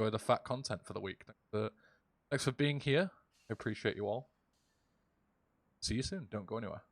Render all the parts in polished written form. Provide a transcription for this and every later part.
enjoy the fat content for the week. Thanks for being here. I appreciate you all. See you soon. Don't go anywhere.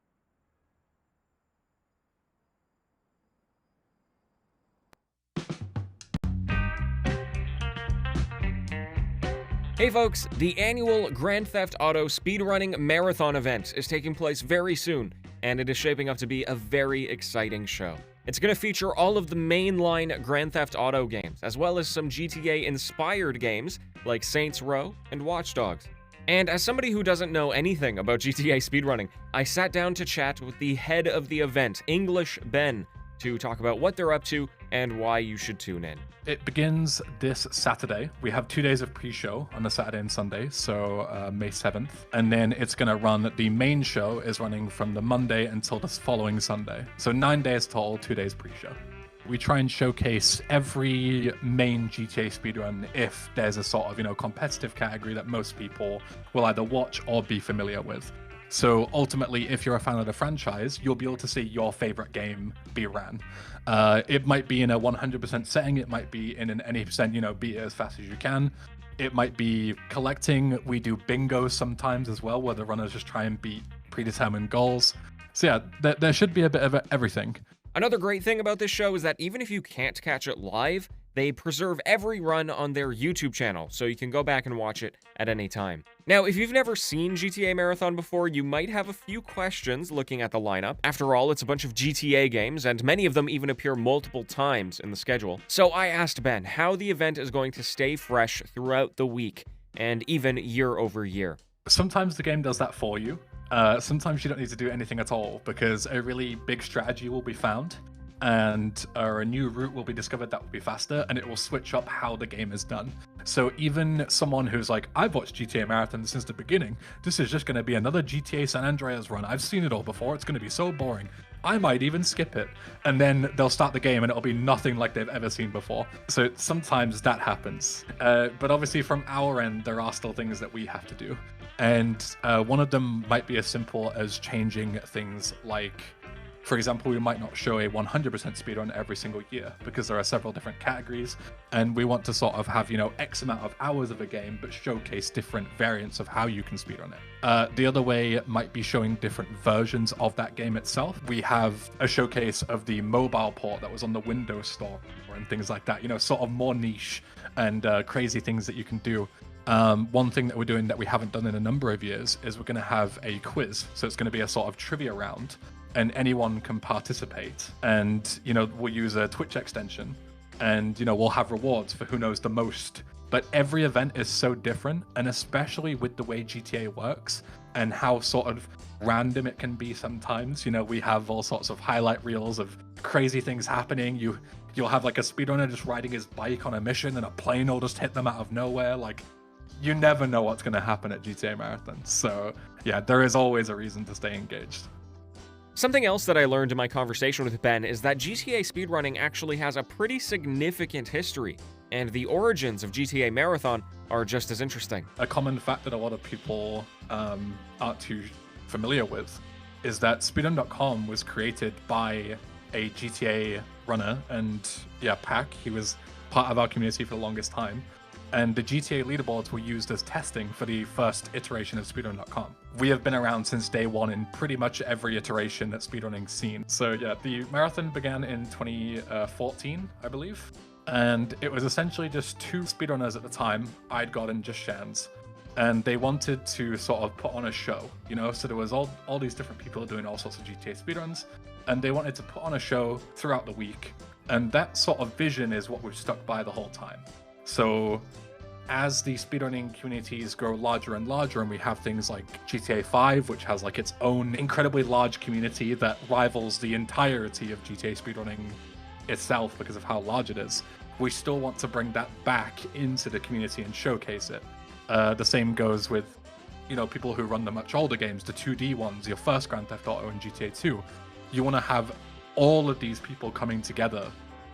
Hey folks, the annual Grand Theft Auto speedrunning marathon event is taking place very soon, and it is shaping up to be a very exciting show. It's going to feature all of the mainline Grand Theft Auto games, as well as some GTA-inspired games like Saints Row and Watch Dogs. And as somebody who doesn't know anything about GTA speedrunning, I sat down to chat with the head of the event, English Ben, to talk about what they're up to and why you should tune in. It begins this Saturday. We have 2 days of pre-show on the Saturday and Sunday, so May 7th. And then it's going to run, the main show is running from the Monday until the following Sunday. So 9 days total, 2 days pre-show. We try and showcase every main GTA speedrun if there's a sort of, competitive category that most people will either watch or be familiar with. So ultimately, if you're a fan of the franchise, you'll be able to see your favorite game be ran. It might be in a 100% setting, it might be in an any percent, beat it as fast as you can. It might be collecting. We do bingo sometimes as well, where the runners just try and beat predetermined goals. So yeah, there should be a bit of everything. Another great thing about this show is that even if you can't catch it live, they preserve every run on their YouTube channel, so you can go back and watch it at any time. Now, if you've never seen GTA Marathon before, you might have a few questions looking at the lineup. After all, it's a bunch of GTA games, and many of them even appear multiple times in the schedule. So I asked Ben how the event is going to stay fresh throughout the week, and even year over year. Sometimes the game does that for you. Sometimes you don't need to do anything at all, because a really big strategy will be found, and a new route will be discovered that will be faster, and it will switch up how the game is done. So even someone who's like, I've watched GTA Marathon since the beginning, this is just going to be another GTA San Andreas run, I've seen it all before, it's going to be so boring, I might even skip it. And then they'll start the game and it'll be nothing like they've ever seen before. So sometimes that happens. But obviously from our end, there are still things that we have to do. And one of them might be as simple as changing things like, for example, we might not show a 100% speedrun every single year because there are several different categories, and we want to sort of have, X amount of hours of a game, but showcase different variants of how you can speedrun it. The other way might be showing different versions of that game itself. We have a showcase of the mobile port that was on the Windows Store and things like that, sort of more niche and crazy things that you can do. One thing that we're doing that we haven't done in a number of years is we're going to have a quiz. So it's going to be a sort of trivia round, and anyone can participate. And, we'll use a Twitch extension, and, we'll have rewards for who knows the most. But every event is so different, and especially with the way GTA works and how sort of random it can be sometimes. We have all sorts of highlight reels of crazy things happening. You'll have like a speedrunner just riding his bike on a mission, and a plane will just hit them out of nowhere. Like, you never know what's going to happen at GTA Marathon. So yeah, there is always a reason to stay engaged. Something else that I learned in my conversation with Ben is that GTA speedrunning actually has a pretty significant history, and the origins of GTA Marathon are just as interesting. A common fact that a lot of people aren't too familiar with is that speedrun.com was created by a GTA runner, and Pac, he was part of our community for the longest time. And the GTA leaderboards were used as testing for the first iteration of speedrun.com. We have been around since day one in pretty much every iteration that speedrunning's seen. So yeah, the marathon began in 2014, I believe. And it was essentially just two speedrunners at the time, Idgod and Just Shans. And they wanted to sort of put on a show, So there was all these different people doing all sorts of GTA speedruns, and they wanted to put on a show throughout the week. And that sort of vision is what we've stuck by the whole time. So as the speedrunning communities grow larger and larger, and we have things like GTA 5, which has like its own incredibly large community that rivals the entirety of GTA speedrunning itself because of how large it is, we still want to bring that back into the community and showcase it. The same goes with, people who run the much older games, the 2D ones, your first Grand Theft Auto and GTA 2. You want to have all of these people coming together.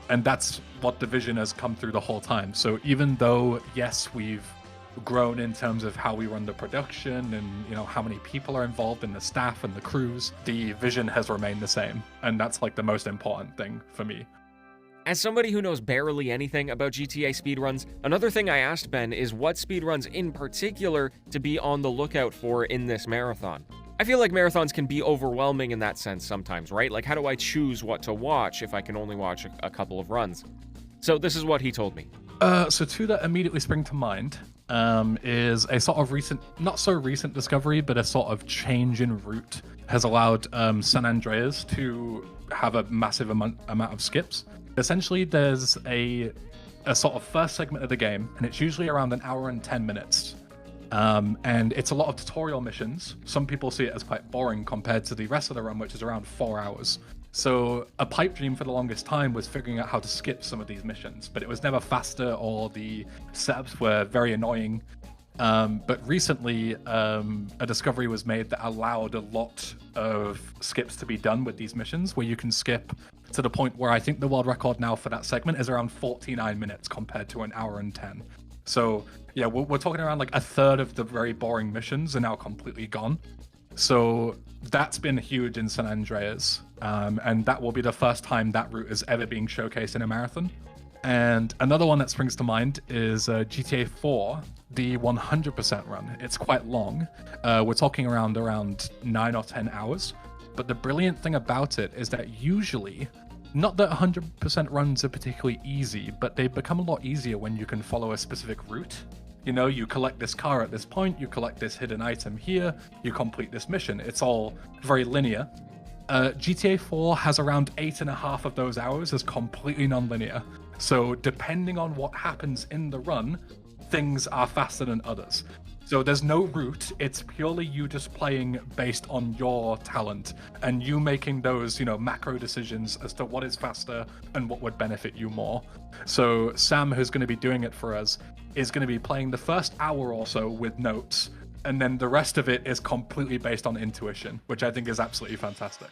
And that's what the vision has come through the whole time. So even though, yes, we've grown in terms of how we run the production and, how many people are involved in the staff and the crews, the vision has remained the same. And that's like the most important thing for me. As somebody who knows barely anything about GTA speedruns, another thing I asked Ben is what speedruns in particular to be on the lookout for in this marathon. I feel like marathons can be overwhelming in that sense sometimes, right? Like, how do I choose what to watch if I can only watch a couple of runs? So this is what he told me. So two that immediately spring to mind is a sort of recent, not so recent discovery, but a sort of change in route has allowed San Andreas to have a massive amount of skips. Essentially, there's a sort of first segment of the game, and it's usually around an hour and 10 minutes. And it's a lot of tutorial missions. Some people see it as quite boring compared to the rest of the run, which is around 4 hours. So a pipe dream for the longest time was figuring out how to skip some of these missions, but it was never faster or the setups were very annoying. But recently, a discovery was made that allowed a lot of skips to be done with these missions, where you can skip to the point where I think the world record now for that segment is around 49 minutes compared to an hour and 10. So yeah, we're talking around like a third of the very boring missions are now completely gone. So that's been huge in San Andreas, and that will be the first time that route is ever being showcased in a marathon. And another one that springs to mind is GTA 4, the 100% run. It's quite long. We're talking around 9 or 10 hours. But the brilliant thing about it is that usually, not that 100% runs are particularly easy, but they become a lot easier when you can follow a specific route. You know, you collect this car at this point, you collect this hidden item here, you complete this mission. It's all very linear. GTA 4 has around 8.5 of those hours as completely non-linear. So depending on what happens in the run, things are faster than others. So there's no route, it's purely you just playing based on your talent and you making those, you know, macro decisions as to what is faster and what would benefit you more. So Sam, who's going to be doing it for us, is going to be playing the first hour or so with notes, and then the rest of it is completely based on intuition, which I think is absolutely fantastic.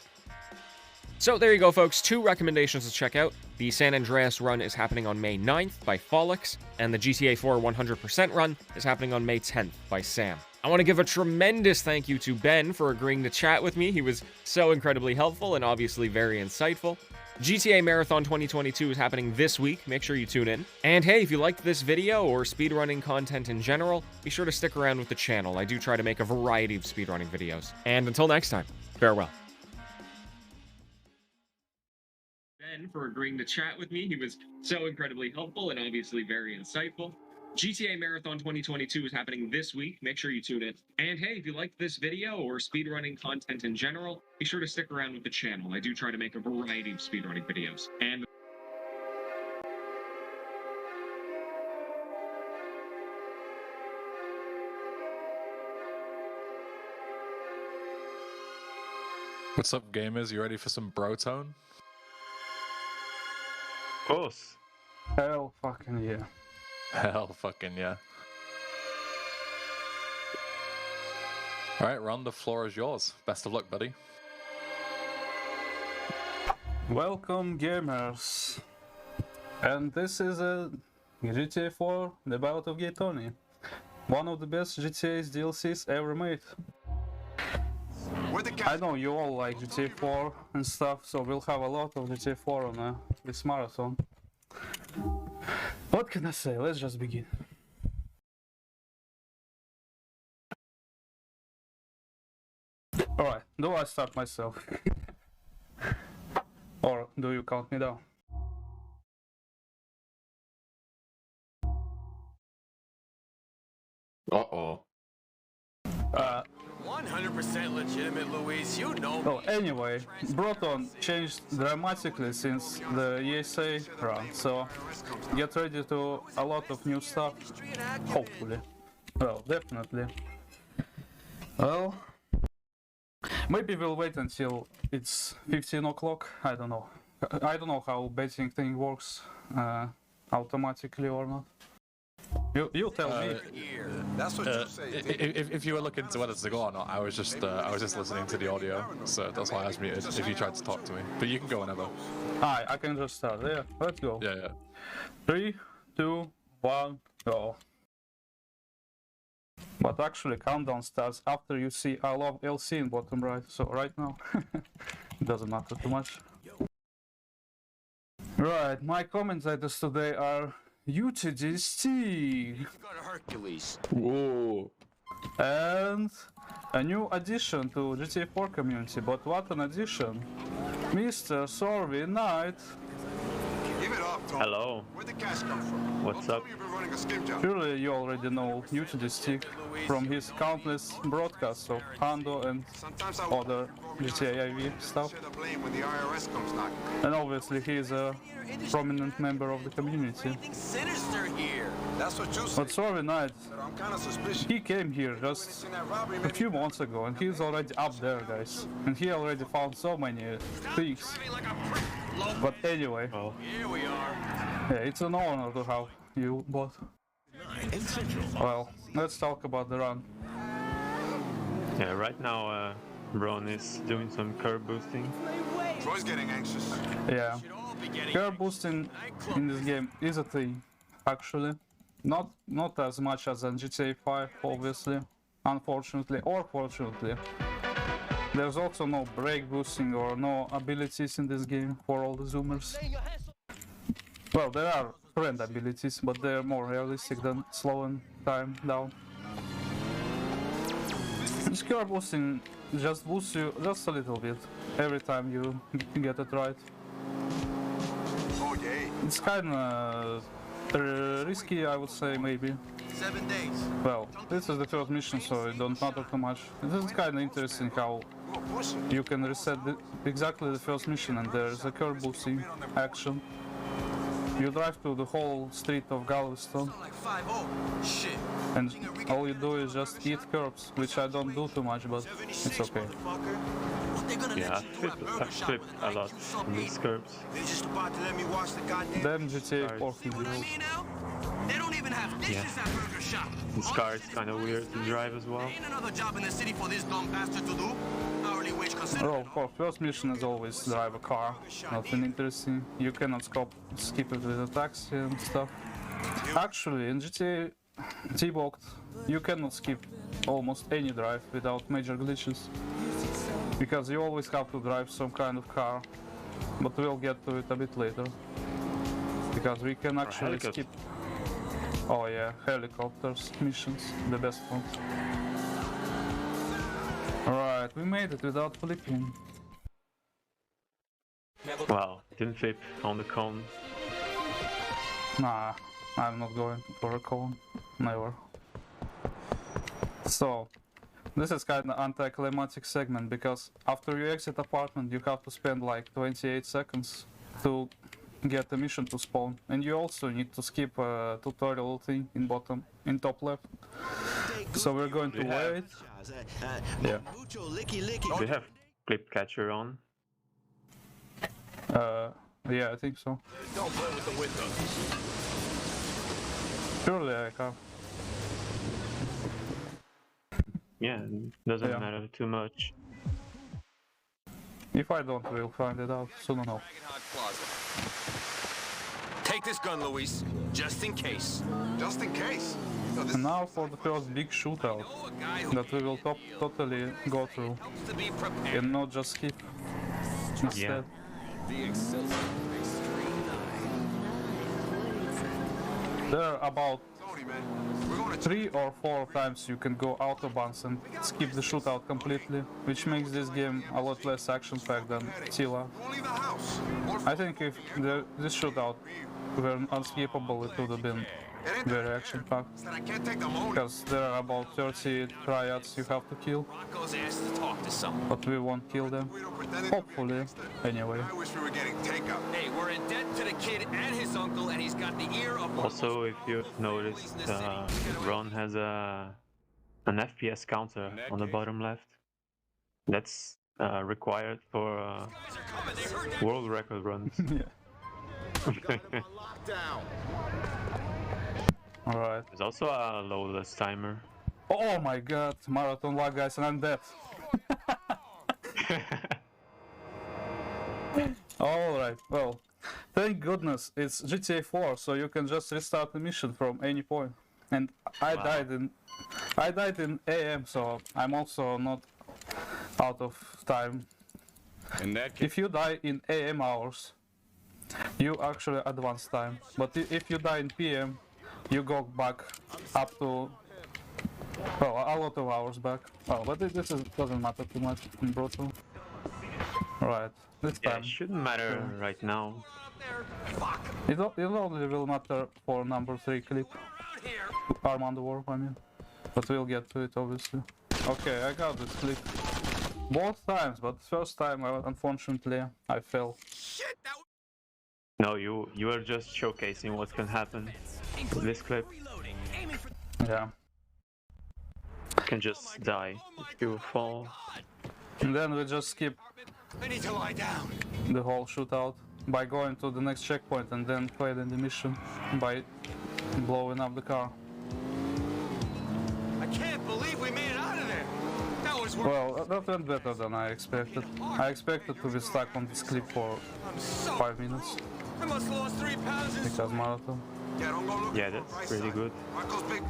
So there you go, folks. 2 recommendations to check out. The San Andreas run is happening on May 9th by Follix, and the GTA 4 100% run is happening on May 10th by Sam. I want to give a tremendous thank you to Ben for agreeing to chat with me. He was so incredibly helpful and obviously very insightful. GTAMarathon 2022 is happening this week. Make sure you tune in. And hey, if you liked this video or speedrunning content in general, be sure to stick around with the channel. I do try to make a variety of speedrunning videos. And until next time, farewell. Ben for agreeing to chat with me. He was so incredibly helpful and obviously very insightful. GTAMarathon 2022 is happening this week. Make sure you tune in. And hey, if you liked this video or speedrunning content in general, be sure to stick around with the channel. I do try to make a variety of speedrunning videos. And What's up, gamers? You ready for some bro tone? Of course. Hell fucking yeah. Hell fucking yeah. Alright, Ron, the floor is yours. Best of luck, buddy. Welcome, gamers. And this is a GTA 4, The Ballad of Gay Tony. One of the best GTA's DLCs ever made. I know you all like GTA 4 and stuff, so we'll have a lot of GTA 4 on this marathon. What can I say? Let's just begin. Alright, do I start myself? Or do you count me down? Uh-oh. 100% legitimate, Luis. You know me. Oh, anyway, Broton changed dramatically since the ESA run, so get ready to a lot of new stuff, hopefully. Well, definitely. Well, maybe we'll wait until it's 15 o'clock, I don't know. I don't know how betting thing works, automatically or not. You tell me. That's what you say. If you were looking to whether to go or not, I was just listening to the audio, so that's why I was muted. If you tried to talk to me, but you can go whenever. I can just start. Yeah, let's go. Yeah. 3, 2, 1, go. But actually, countdown starts after you see I love LC in bottom right. So right now, it doesn't matter too much. Right, my commentators today are UTDC Got a Hercules. Whoa. and a new addition to GTA 4 community, but what an addition! Mr. Sorby Knight. Give it up, Tom. Hello. Where'd the cash come from? What's Don't up? tell me you've been running a skim job. Surely you already know UTD from his countless broadcasts of Hando and Sometimes I other GTA IV stuff. share the blame when the IRS comes knocking. And obviously he is a prominent member of the community. Anything sinister here. That's what you said. But Sorby Knight, But I'm kind of suspicious. he came here just Seen that robbery, a maybe few months ago and he's already up there, guys. And he already found so many things. like a prick. Low. But anyway, Oh, Here we are. yeah, it's an honor to have you both. Well, let's talk about the run. yeah. Right now, Ron is doing some curb boosting. Troy's getting anxious. Yeah, Should all be getting curb boosting in this game is a thing, actually. Not as much as in GTA 5, obviously, unfortunately or fortunately. There's also no brake boosting or no abilities in this game for all the zoomers. Well, there are friend abilities, but they're more realistic than slowing time down. This curb boosting just boosts you just a little bit every time you get it right. Oh, yay. It's kinda risky, I would say, maybe. 7 days. Well, this is the first mission, so it don't matter too much. This is kinda interesting how You were pushing. you can reset exactly the first mission and there's a curb boosting action. You drive to the whole street of Galveston Like 5-0. Shit. and all you do is just eat curbs, which I don't do too much, but 76, it's okay. motherfucker. What they gonna Yeah, let you do at Burger I've Shop flipped with a an lot IQ sub on these 80? curbs. They just about to let me watch the goddamn. Them GTA 4 See what I videos. mean now? They don't even have dishes at Burger Shop. This car is kind of weird to drive as well. Ain't another job in the city for this dumb bastard to do. Hourly wage considered. Oh, of course, first mission is always drive a car. Nothing interesting. You cannot skip it with a taxi and stuff. Actually, in GTA T-Boxed, you cannot skip almost any drive without major glitches. Because you always have to drive some kind of car. But we'll get to it a bit later. Because we can actually helicopter. skip. Oh yeah, helicopters missions, the best ones. Alright, we made it without flipping. Wow, didn't flip on the cone. Nah, I'm not going for a cone. Never. So, this is kind of anticlimactic segment because after you exit apartment you have to spend like 28 seconds to get the mission to spawn, and you also need to skip a tutorial thing in top left. So we're going to We have- wait. Yeah. We have clip catcher on. Yeah, I think so. Don't play with the windows. Surely I have. Yeah, doesn't Yeah. matter too much. If I don't, we'll find it out soon enough. Take this gun, Luis, just in case. Just in case. So this And now for the first big shootout know a guy who that we will totally go through helps to be prepared. and not just skip instead. There are about Tony, man, we're going to 3 or 4 times you can go autobahns and skip the shootout completely, which makes this game a lot less action-packed than Tila. Won't leave the house. Or I think if this shootout were unskippable, it would have been very action-packed. that I can't take the load. Because there are about 30 triads you have to kill, Rocco's asked to talk to someone. but we won't kill them. We don't pretend it. Hopefully, anyway. I wish we were getting takeout. Hey, we're in debt to the kid and his uncle, and he's got the ear of one Also, if you've noticed, Ron has an FPS counter on the bottom left. That's required for world record runs. Yeah. Alright. There's also a loadless timer. Oh my god, marathon lag, guys, and I'm dead. Alright, well, thank goodness it's GTA 4, so you can just restart the mission from any point. And I died in AM, so I'm also not out of time. And that If you die in AM hours, you actually advance time. But if you die in PM, you go back up to, well, a lot of hours back. Oh, but doesn't matter too much in Brutal. Right, this Yeah, time. it shouldn't matter right now. It only will matter for number 3 clip. Armando War, I mean. But we'll get to it, obviously. Okay, I got this clip. Both times, but first time, unfortunately, I fell. No, you are just showcasing what can happen in this clip. Yeah. You can just die if you fall. And then we just skip I need to lie down. the whole shootout by going to the next checkpoint and then failing the mission by blowing up the car. I can't believe we made it out of there. That was worth. Well, that went better than I expected. I expected to be stuck on this clip for I'm so. 5 minutes I must have lost 3 pounds in because marathon. Yeah, don't go looking Yeah, for a that's price pretty tag. good. Marco's big.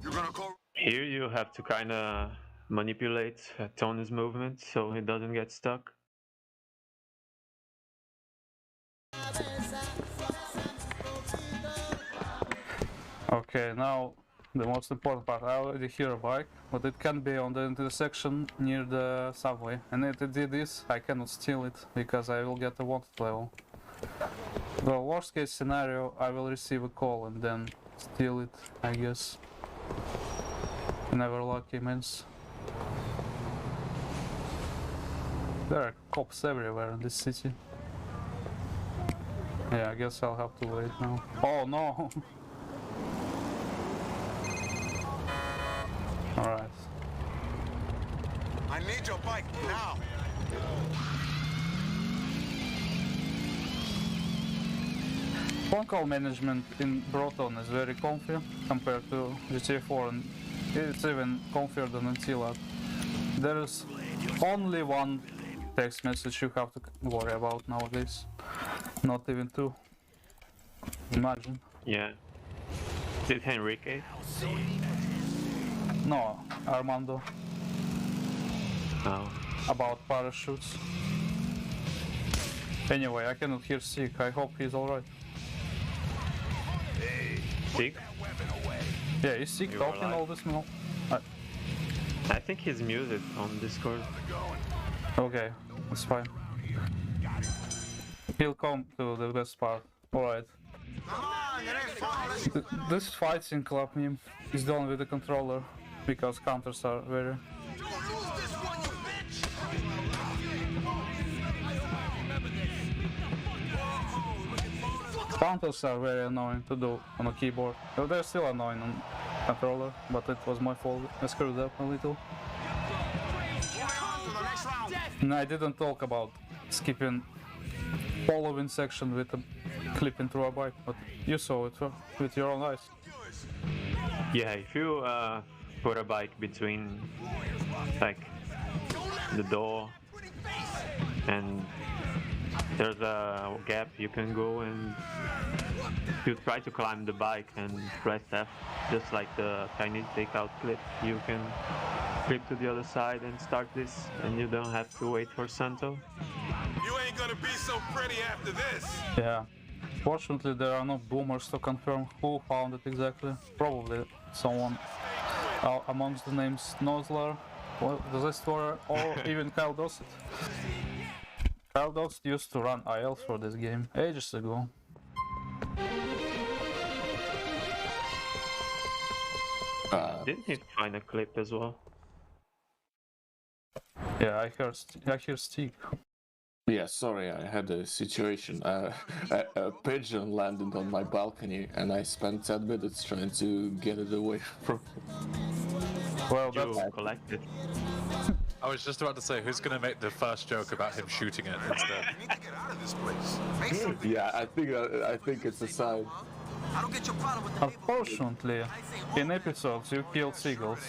You're gonna call. Here you have to kind of manipulate Tony's movement so he doesn't get stuck. Okay, now the most important part. I already hear a bike, but it can be on the intersection near the subway. And if it did this, I cannot steal it because I will get a wanted level. The worst case scenario, I will receive a call and then steal it, I guess. Never lucky means. There are cops everywhere in this city. Yeah, I guess I'll have to wait now. Oh no! Alright. I need your bike now. Phone call management in Broton is very comfy compared to GTA 4 and it's even comfier than in T-Lab. There is only one text message you have to worry about nowadays. Not even two. Imagine. Yeah. Is it Enrique? No, Armando. Oh. About parachutes. Anyway, I cannot hear Sick. I hope he's alright. Sick? Yeah, is Sick You talking alive? all this now? I think he's muted on Discord. Okay, that's fine. He'll come to the best part. Alright. This fighting club meme is done with the controller because counters are very. Counters are very annoying to do on a keyboard. Well, they're still annoying on controller, but it was my fault. I screwed up a little. And I didn't talk about skipping following section with a clipping through a bike, but you saw it with your own eyes. Yeah, if you put a bike between like the door and there's a gap you can go and you try to climb the bike and press F just like the tiny takeout clip, you can flip to the other side and start this and you don't have to wait for Santo. You ain't gonna be so pretty after this. Yeah. Fortunately, there are no boomers to confirm who found it exactly. Probably someone amongst the names Nozler, the Zestorer, or even Kyle Dossett. Kyle Dossett used to run IL for this game ages ago. Didn't he find a clip as well? Yeah, I hear Steve. Yeah, sorry, I had a situation. A pigeon landed on my balcony and I spent 10 minutes trying to get it away from. Well, You that's collected. I was just about to say, who's gonna make the first joke about him shooting it instead? I need to get out of this place. Make something. Yeah, I think it's a sign. I don't get your problem with the unfortunately in episodes you kill seagulls,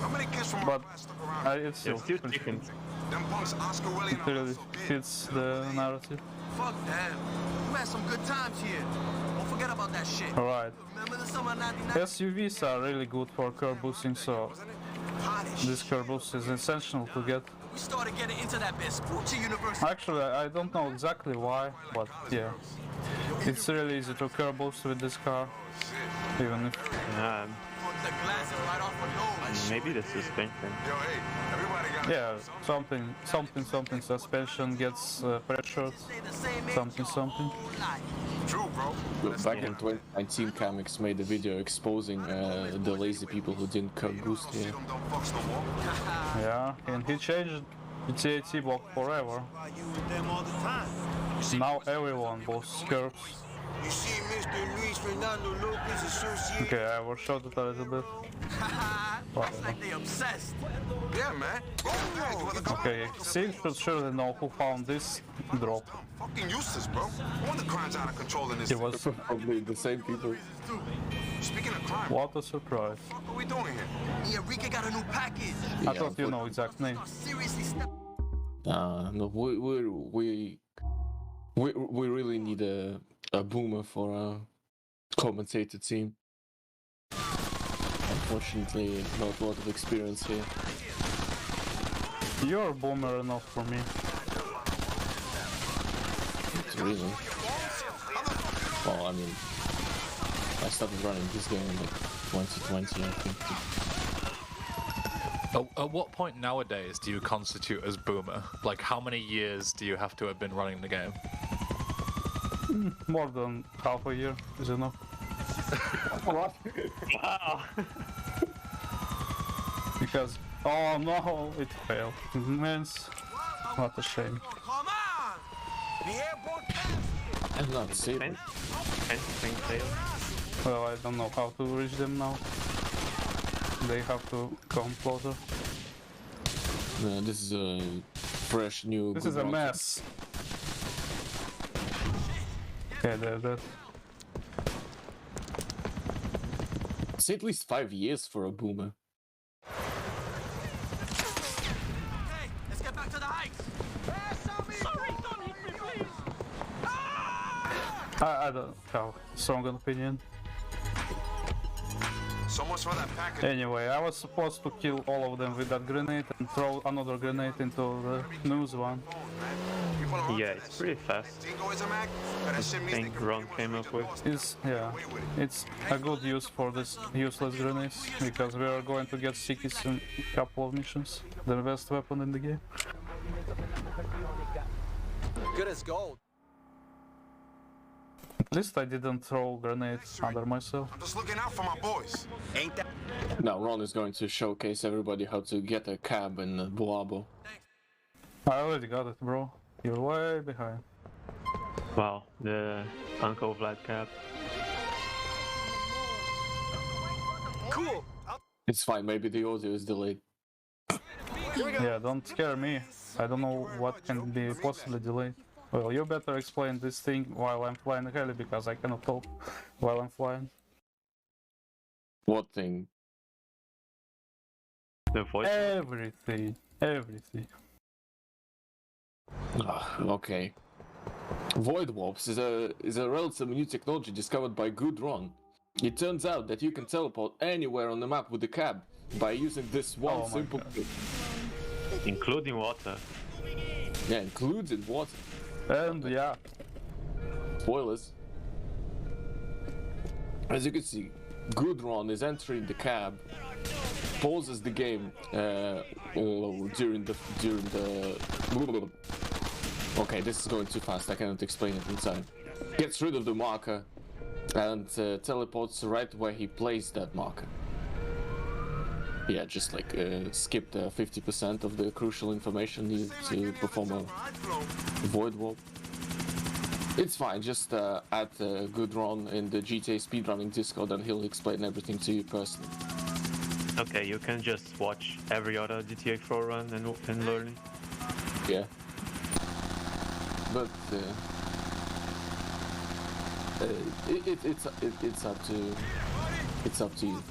How many kids from but our class stuck around? it's still There's two chickens. Them punks Oscar Willie and really Alonso kids. fits the narrative. Fuck that. You had some good times here. Don't forget about that shit. Alright. Remember the summer of 99? SUVs are really good for curb boosting, so Hot as this curb boost is essential to get. We started getting into that Vespucci University. Actually, I don't know exactly why, but yeah. It's really easy to curb boost with this car. Even if... The glasses right off her nose. Maybe the suspension. Yo, hey, everybody got Yeah, something suspension gets pressured. Something. True, bro. Back in 2019, Kamix made a video exposing the lazy people who didn't curb boost here. Them dumb fucks no more. Yeah, and he changed GTAT block forever. I use them all the time. Now everyone boosts curbs. You see Mr. Luis Fernando Lopez associate? Okay, I overshot it a little bit. It's like they obsessed. Yeah, man. Okay, Sig should surely know who found this drop. Fucking useless, bro. All the crime's out of control in this. It was... Probably the same people. Speaking of crime, What a surprise. what are we doing here? Yeah, Enrique got a new package. I thought you know exact name. Seriously, step. No, we really need a boomer for a commentator team. Unfortunately, not a lot of experience here. You're a boomer enough for me. Really? Well, I mean, I started running this game in like 2020, I think. At what point nowadays do you constitute as boomer? Like, how many years do you have to have been running the game? More than half a year is enough. Wow. Because, oh no, it failed. Immense. What a shame. Come on! The airborne pass. I'm not safe. Anything failed? Well, I don't know how to reach them now. They have to come closer. This is a fresh new. This good is a route. mess. Okay, that. It's at least 5 years for a boomer. Hey, let's get back to the heights. Sorry, don't hit me, please. I don't have strong opinion. So much for that package. Anyway, I was supposed to kill all of them with that grenade and throw another grenade into the news one. People are Yeah, it's pretty fast. Dingo is a Mac, but that shit I means they think can Ron came up with. It's, yeah, it's a good use for this useless grenades, because we are going to get sickies in a couple of missions. The best weapon in the game. Good as gold. At least I didn't throw grenades under myself. I'm just looking out for my boys. Ain't that? Now Ron is going to showcase everybody how to get a cab in Boabo. I already got it, bro. You're way behind. Wow, the Uncle Vlad cap. Cool. It's fine, maybe the audio is delayed. Yeah, don't scare me. I don't know what can be possibly delayed. Well, you better explain this thing while I'm flying the heli, because I cannot talk while I'm flying. What thing? The voice. Everything. Okay. Void warps is a relatively new technology discovered by Good Ron. It turns out that you can teleport anywhere on the map with the cab by using this one Oh my simple God. trick. Including water. Yeah, included water. And yeah, Spoilers. As you can see, Good Ron is entering the cab, pauses the game during the. Okay, this is going too fast. I cannot explain it in time. Gets rid of the marker and teleports right where he placed that marker. Yeah, just like skipped 50% of the crucial information needed to perform a void warp. It's fine, just add Good Ron in the GTA speedrunning Discord and he'll explain everything to you personally. Okay, you can just watch every other GTA 4 run and learn it. Yeah. But it's up to you.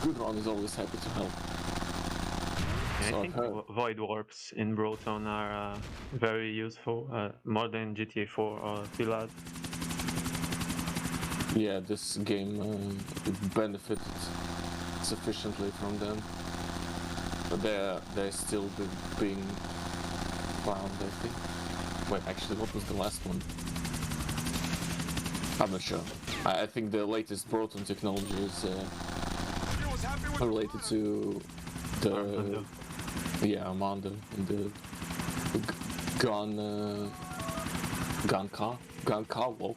Good Ron is always happy to help. I So think I've heard. void warps in Broton are very useful, more than GTA 4 or Ballad. Yeah, this game benefited sufficiently from them. But they're still being found, I think. Wait, actually, what was the last one? I'm not sure. I think the latest Proton technology is related to the Armando and the gun car wall.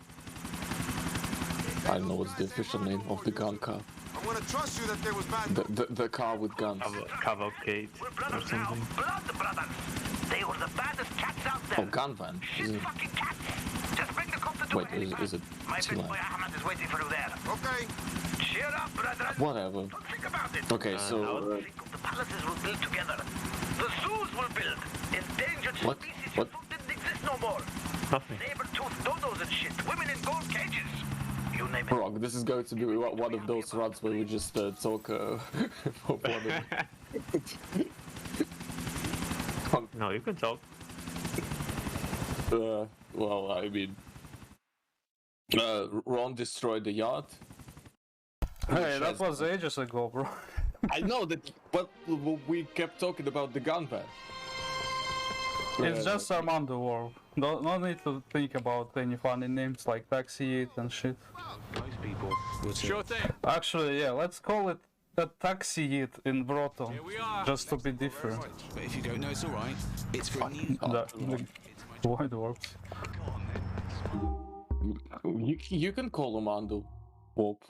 I don't know what's the official name of the gun car. I want to trust you that there was bad. The car with guns. Cavalcade or something. They were the baddest cats out there. Oh, gun van, isn't it? Fucking cats. Just bring the copter to Wait, is it My too big loud? boy Ahmed is waiting for you there. Okay. Cheer up, brethren. Whatever. Don't think about it. Okay, so Think of the palaces will build together. The zoos will build. Endangered What? species What? you thought didn't exist no more. Nothing. Saber-toothed dodos and shit. Women in gold cages. You name it. Rock, this is going to be one of those runs where we just talk for one. No, you can talk. Well, I mean, Ron destroyed the yacht. Hey, that was ages ago, bro. I know that, but we kept talking about the gun van. It's just Armando World. No need to think about any funny names like Taxi 8 and shit. Sure thing. Actually, yeah, let's call it the Taxi 8 in Broton, Here we are. just to be different. But if you don't know, it's all right. It's for a new. Why it works? You can call Armando Warp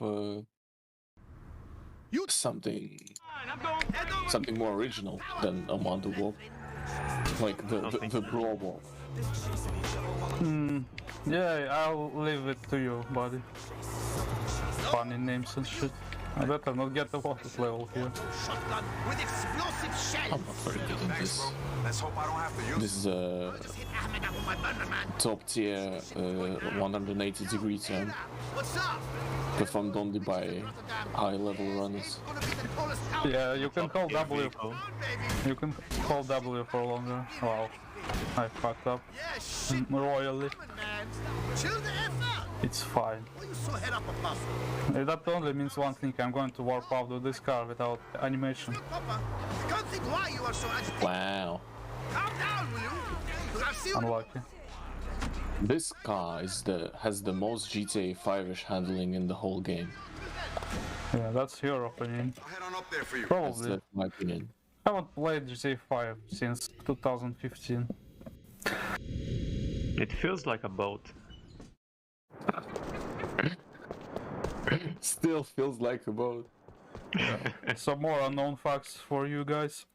something more original than Armando Warp. Like the Brawl Warp. Yeah, I'll leave it to you, buddy. Funny names and shit. I better not get the water level here. Shotgun with explosive shells. I'm not very good at this. Let's hope I don't have to use. This is a Hit Ahmed up with my burner, man. top tier 180-degree turn What's up? performed only by high level runners. Gonna be the tallest tower. Yeah, you can call W. Vehicle. You can call W for longer. Wow, I fucked up Yeah, shit, royally. man. Chill the F out. It's fine. Why you so head up a puff? That only means one thing. I'm going to warp out with this car without animation. Papa, I can't think why you are so agitated. Wow. Calm down, will you? 'Cause I'll see you. Unlucky. This car has the most GTA 5-ish handling in the whole game. Yeah, that's your opinion. I'll head on up there for you. That's Probably. my opinion. I haven't played GTA 5 since 2015. It feels like a boat. Still feels like a boat. Some more unknown facts for you guys.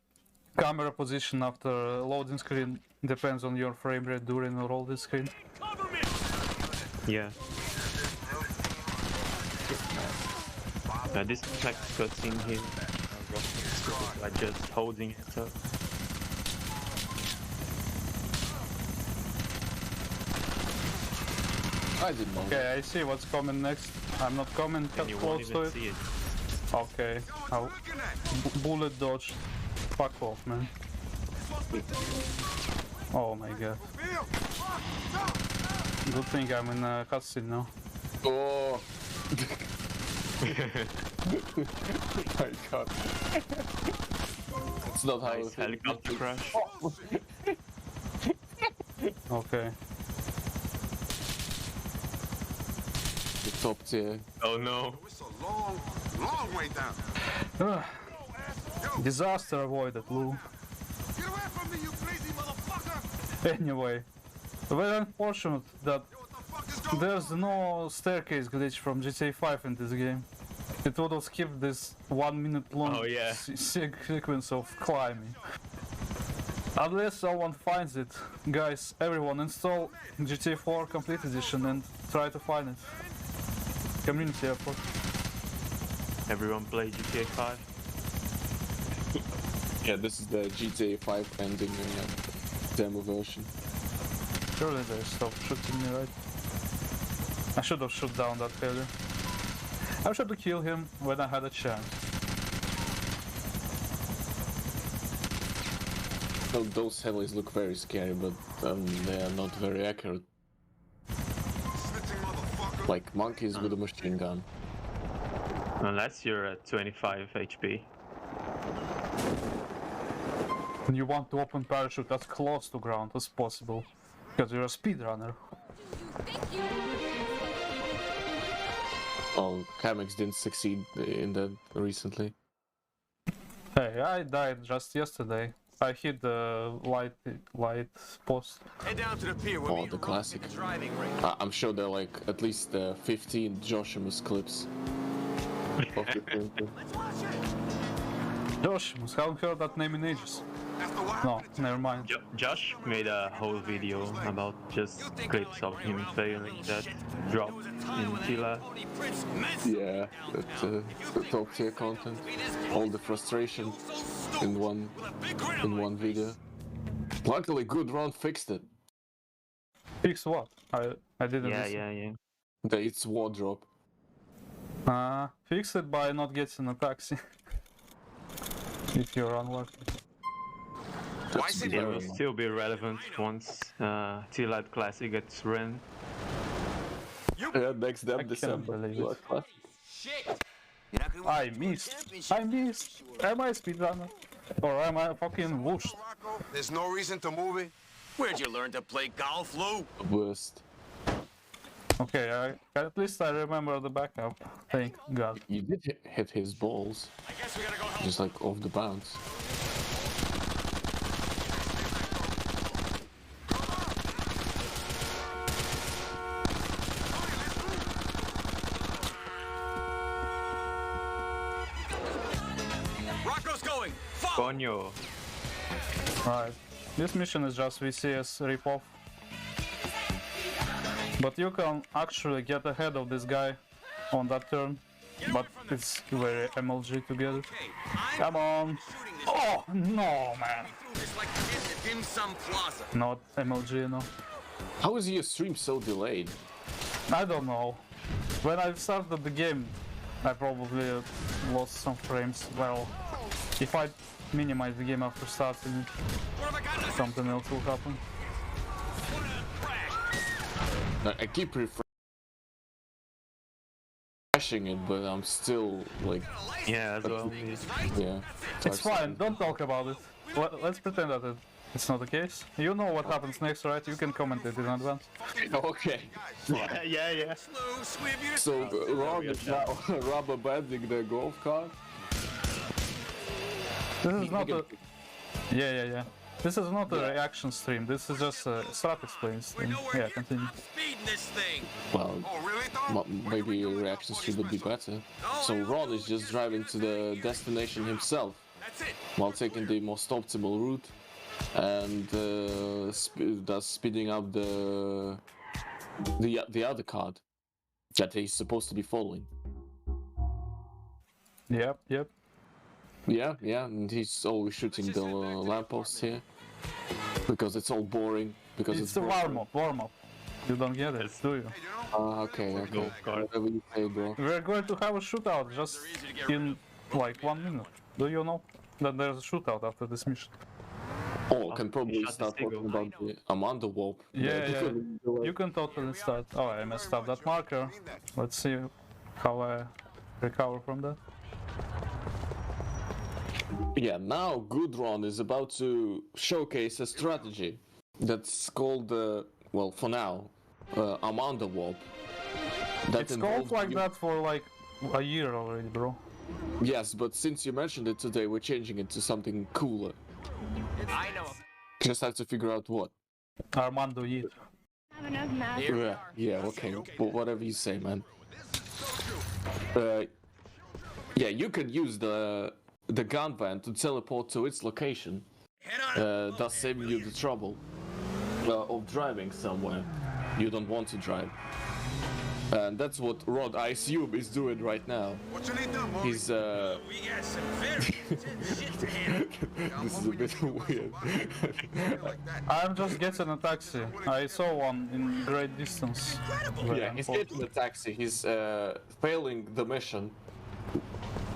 Camera position after loading screen depends on your frame rate during the loading screen. Yeah. This is like cutscene here. Like just holding it up. I didn't know. Okay, I see what's coming next. I'm not coming And you won't close to even it. see it. Okay, I'll bullet dodge. Fuck off, man. Oh my god. Good thing I'm in a cutscene now. Oh. My god. It's not how Nice helicopter crash. Okay. The top tier. Oh no. It's a long, long way down. Disaster avoided, Lou. Get away from me, you crazy motherfucker! Anyway, very unfortunate that What the fuck is going there's no staircase glitch from GTA 5 in this game. It would have skipped this 1 minute long Oh, yeah. sequence of climbing. Unless someone finds it, guys, everyone install GTA 4 Complete Edition and try to find it. Community effort. Everyone play GTA 5. Yeah, this is the GTA 5 ending demo version. Surely they stopped shooting me, right? I should have shot down that failure. I should have killed him when I had a chance. So those helis look very scary, but they are not very accurate. Snitching motherfucker! Like monkeys with a machine gun. Unless you're at 25 HP. And you want to open parachute as close to ground as possible, because you're a speedrunner. Oh, Camex didn't succeed in that recently. Hey, I died just yesterday. I hit the light post. Head down to the pier. Oh, the classic. I'm sure there are like at least 15 Joshimus clips. Of the film. Joshimus, haven't heard that name in ages. No, never mind. Josh made a whole video about just clips of him failing that drop in Tila. Yeah, that's top tier content. All the frustration in one video. Luckily, Good Run fixed it. Fix what? I didn't Yeah, listen. yeah. It's wardrobe. Fix it by not getting a taxi. If you're unlucky. That's It will still be relevant once Tila Classic gets ran. Yeah, next up I cannot December. believe it. Shit! I missed. Am I a speedrunner? Or am I fucking whooshed? There's no reason to move it. Where'd you learn to play golf, Lou? Worst. Okay, at least I remember the backup. Thank God. You did hit his balls, I guess we gotta go help. just like off the bounce. Rocco's going! Fuck! Konyo. Right. This mission is just VCS ripoff. But you can actually get ahead of this guy on that turn. But it's very MLG to get it. Come on! Oh no, man! It's like getting a dim sum plaza. Not MLG, no. How is your stream so delayed? I don't know. When I started the game, I probably lost some frames. Well, if I minimize the game after starting it, What have I got? something else will happen. I keep refreshing it, but I'm still like, Yeah, as well. yeah. It's fine, don't talk about it. Let's pretend that it's not the case. You know what happens next, right? You can comment it in advance. Okay. Yeah. Lou, swim your So Ron is now rubber banding the golf cart. This is not a... Yeah. This is not a reaction stream, this is just a strat explain stream. Yeah, continue. speeding this thing. Well, Oh, really, Tom? maybe a reaction stream would be better. So Ron is just driving to the destination himself That's it. while taking the most optimal route and thus speeding up the other card that he's supposed to be following. Yep. Yeah, and he's always shooting the lampposts here because it's all boring. Because It's a warm up. You don't get it, do you? Okay. Whatever you say, bro. We're going to have a shootout just in like 1 minute. Do you know that there's a shootout after this mission? Oh, can probably shot the start seagull. talking about the Amanda Warp. Yeah. You can totally start. Oh, I messed up that marker. Let's see how I recover from that. Yeah, now Gudrun is about to showcase a strategy that's called, well, for now, Amanda Warp. It's called like that for like a year already, bro. Yes, but since you mentioned it today, we're changing it to something cooler. I know. Just have to figure out what. Armando Yeet. Have enough math. Yeah, okay, but whatever you say, man. Yeah, you can use the gun van to teleport to its location, thus saving you the trouble of driving somewhere you don't want to drive. And that's what Rod, I assume, is doing right now. What you need done, boy? He's We got some very shit to handle. this is a bit weird. I'm just getting a taxi. I saw one in great distance. Yeah, he's getting the taxi. He's failing the mission.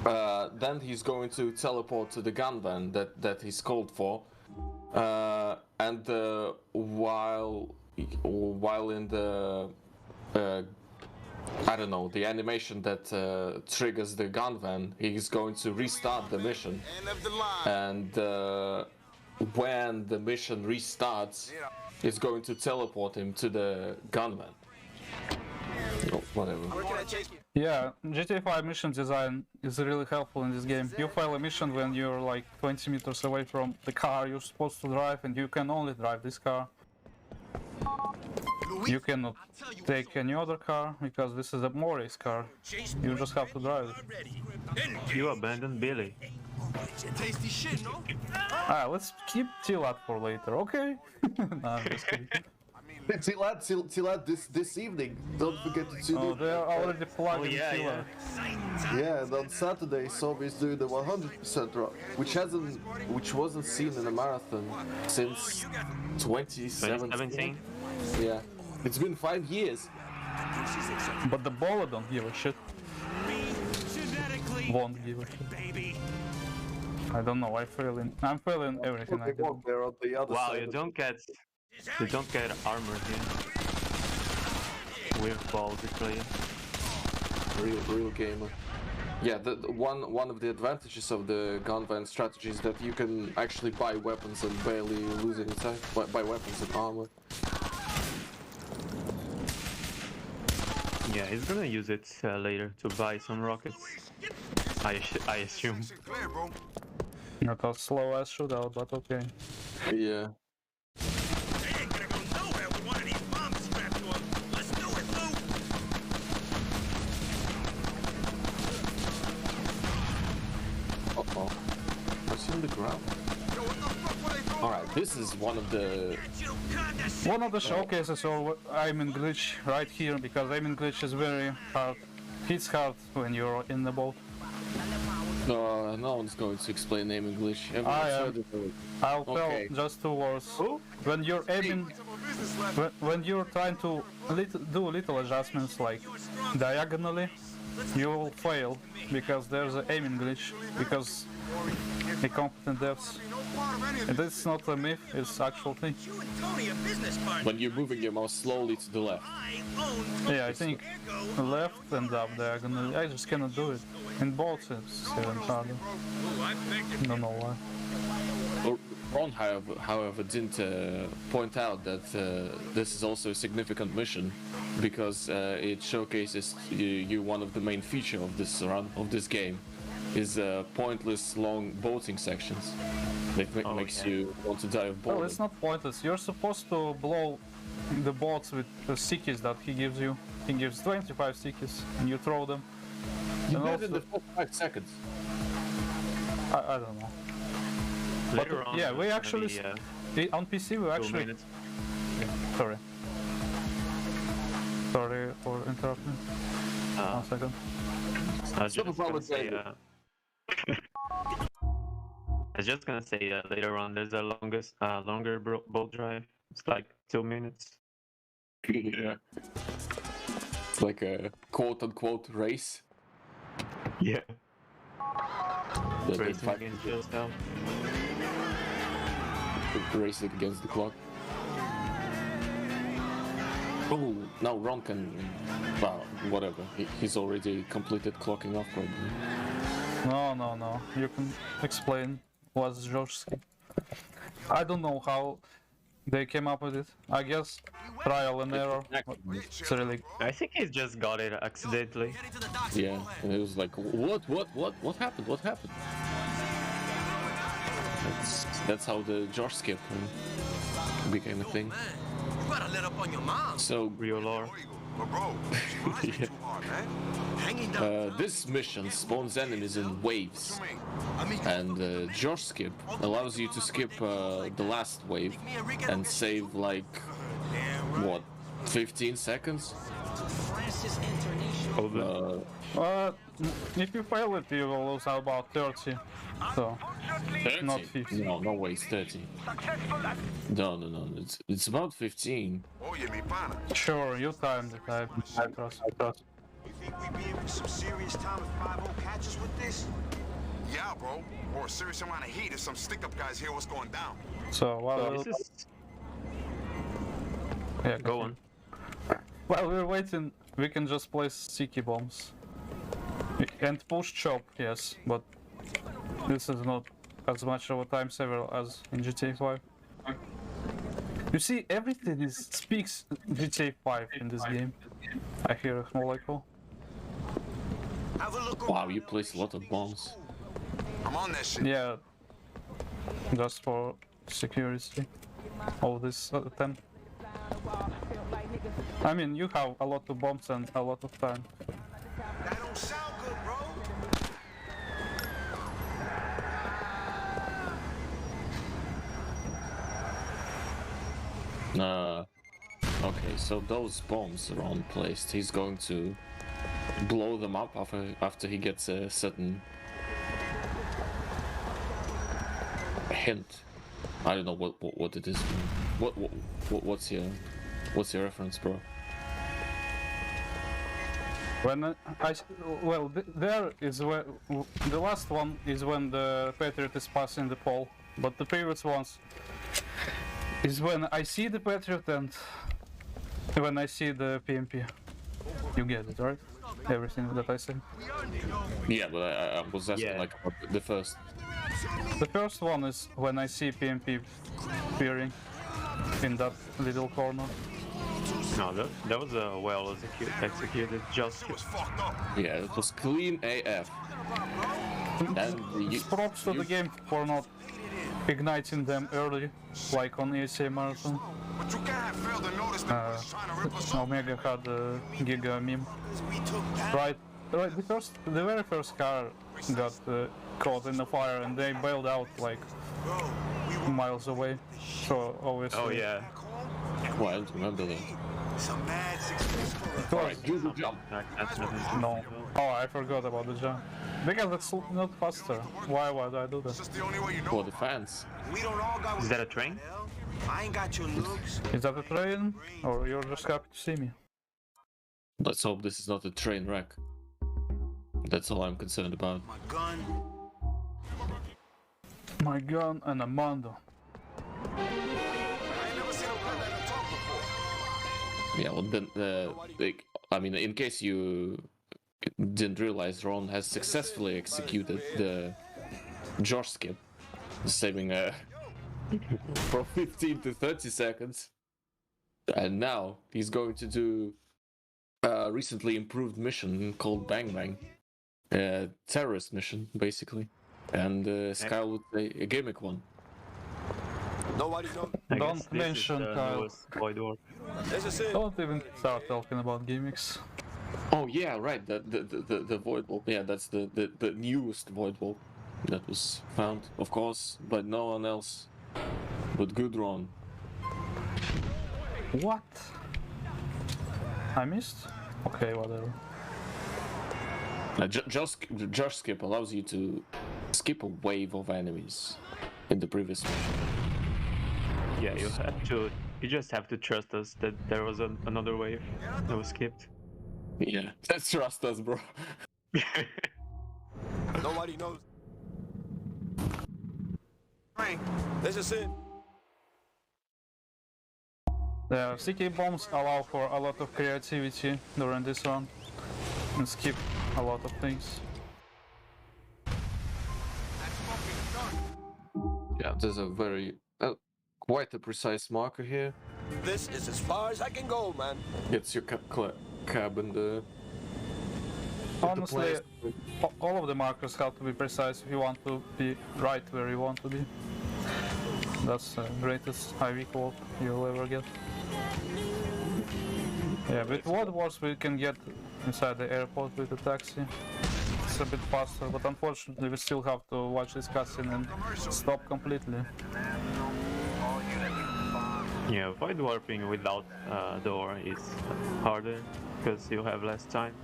Then he's going to teleport to the gun van that he's called for. And while in the I don't know, the animation that triggers the gun van, he's going to restart the mission. End of the line. And when the mission restarts, it's going to teleport him to the gunman. Oh, whatever. Yeah, GTA 5 mission design is really helpful in this game. You fail a mission when you're like 20 meters away from the car you're supposed to drive, and you can only drive this car. You cannot take any other car because this is a Morris car. You just have to drive it. You abandoned Billy. Tasty shit, no? Let's keep T-Lat for later, okay? Nah, I'm just kidding. Till this evening. Don't forget to tune Oh, in. they're already plugging yeah, T-Lat. Yeah, and on Saturday, Soviet's doing the 100% run, which wasn't seen in a marathon since 2017. 2017? Yeah, it's been 5 years. But the Ballad don't give a shit. Won't give a shit. I don't know, I'm failing everything I do. They're on the other Wow, side. you don't get armor here. We're ballsy player. Real gamer. Yeah, one of the advantages of the gunman strategy is that you can actually buy weapons and barely lose any time. Buy weapons and armor. Yeah, he's gonna use it later to buy some rockets. I assume. Clear, bro. Not a slow ass shootout, but okay. Yeah. They ain't gonna go nowhere with one of these bombs strapped to them. Let's do it, Lou! Uh-oh. What's in the ground? Yo, what the fuck were they throwing? Alright, this is one of the... One of the showcases of aiming glitch right here, because aiming glitch is very hard. It's hard when you're in the boat. No one's going to explain aim English. I'll Okay. tell just 2 words. When you're aiming, when you're trying to do little adjustments like diagonally, you will fail because there's an aiming glitch, because the competent devs. And it's not a myth, it's actual thing. You and Tony are business partners. When you're moving your mouse slowly to the left. I own Yeah, I think left and up diagonally. I just cannot do it. In both it's even harder. Don't know why. Ron, however, didn't point out that this is also a significant mission because it showcases you one of the main features of this run of this game is pointless long boating sections that makes you want to die of boredom. Well, it's not pointless. You're supposed to blow the boats with the stickies that he gives you. He gives 25 stickies and you throw them. You And did it in also- the first 5 seconds. I don't know. Later on, yeah, we there's actually gonna be, on PC we 2 actually. minutes. Sorry. Sorry for interrupting. Uh, 1 second. I was Sort just of gonna valid say, idea. I was just gonna say later on there's a longer boat drive. It's like 2 minutes. Yeah. It's like a quote-unquote race. Yeah. The Racing against yourself. racing against the clock. Oh, now Ron can... Well, whatever. He's already completed clocking off, probably. No. You can explain what's George's scheme. I don't know how they came up with it. I guess trial and error. It's really. I think he just got it accidentally. Yeah, and it was like, what happened? What happened? That's how the Josh skip became a thing. You gotta let up on your mom. So, Real lore. But bro, she must be too hard, man. Hanging down. this mission spawns enemies in waves, I mean, and Josh skip allows you to skip the last wave and save like, what, 15 seconds? Over. If you fail it, you will lose about 30. So, 30? not 50. No way, it's 30. No, it's about 15. oye, mi pana. Sure, you timed it. I trust. You think we be in for some serious time if 5-0 catches with this? Yeah, bro. Or a serious amount of heat if some stick-up guys hear what's going down. So, while This is yeah, go on. While we're waiting, we can just place sticky bombs. And push chop, yes, but this is not as much of a time saver as in GTA 5. You see, everything speaks GTA 5 in this game. I hear a small echo. Wow, you place a lot of bombs. I'm on that shit. Yeah, just for security of this attempt. I mean, you have a lot of bombs and a lot of time. That don't sound good, bro. Okay, so those bombs around placed, he's going to blow them up after he gets a certain hint. I don't know what it is. What's your reference, bro? When there is where the last one is when the Patriot is passing the pole, but the previous ones is when I see the Patriot and when I see the PMP. You get it, right? Everything that I say. Yeah, but I was asking like about the first. The first one is when I see PMP appearing in that little corner. No, that was a well executed just. Yeah, it was clean AF. And Props to the game for not igniting them early, like on GTAMarathon. Omega had a Giga meme. Right. The very first car got caught in the fire and they bailed out like miles away. So obviously. Oh yeah. Well, I don't remember that. Alright, do the jump. No. Oh, I forgot about the jump. Because it's not faster. Why would I do that? For the fans. Is that a train? I ain't got your looks. Is that a train? Or you're just happy to see me? Let's hope this is not a train wreck. That's all I'm concerned about. My gun and a Mondo. Yeah, well then, I mean, in case you didn't realize, Ron has successfully executed the Josh skip, saving from 15 to 30 seconds. And now he's going to do a recently improved mission called Bang Bang. Terrorist mission, basically. And Kyle would say a gimmick one. Nobody knows. Don't mention Kyle. Don't even start talking about gimmicks. Oh yeah, right. The void bulb. Yeah, that's the newest void bulb that was found, of course, by no one else but good Ron. What? I missed? Okay, whatever. Josh skip allows you to skip a wave of enemies in the previous mission. Yeah, you just have to trust us that there was another wave that was skipped. Yeah, let's trust us, bro. Nobody knows. This is it. The CK bombs allow for a lot of creativity during this run and skip a lot of things. Yeah, there's a very quite a precise marker here. This is as far as I can go, man. Gets your cab in the. Honestly, all of the markers have to be precise if you want to be right where you want to be. That's the greatest IV co-op you'll ever get. Yeah, with World Wars we can get inside the airport with a taxi. It's a bit faster, but unfortunately we still have to watch this cutscene and stop completely. Yeah, void warping without door is harder because you have less time.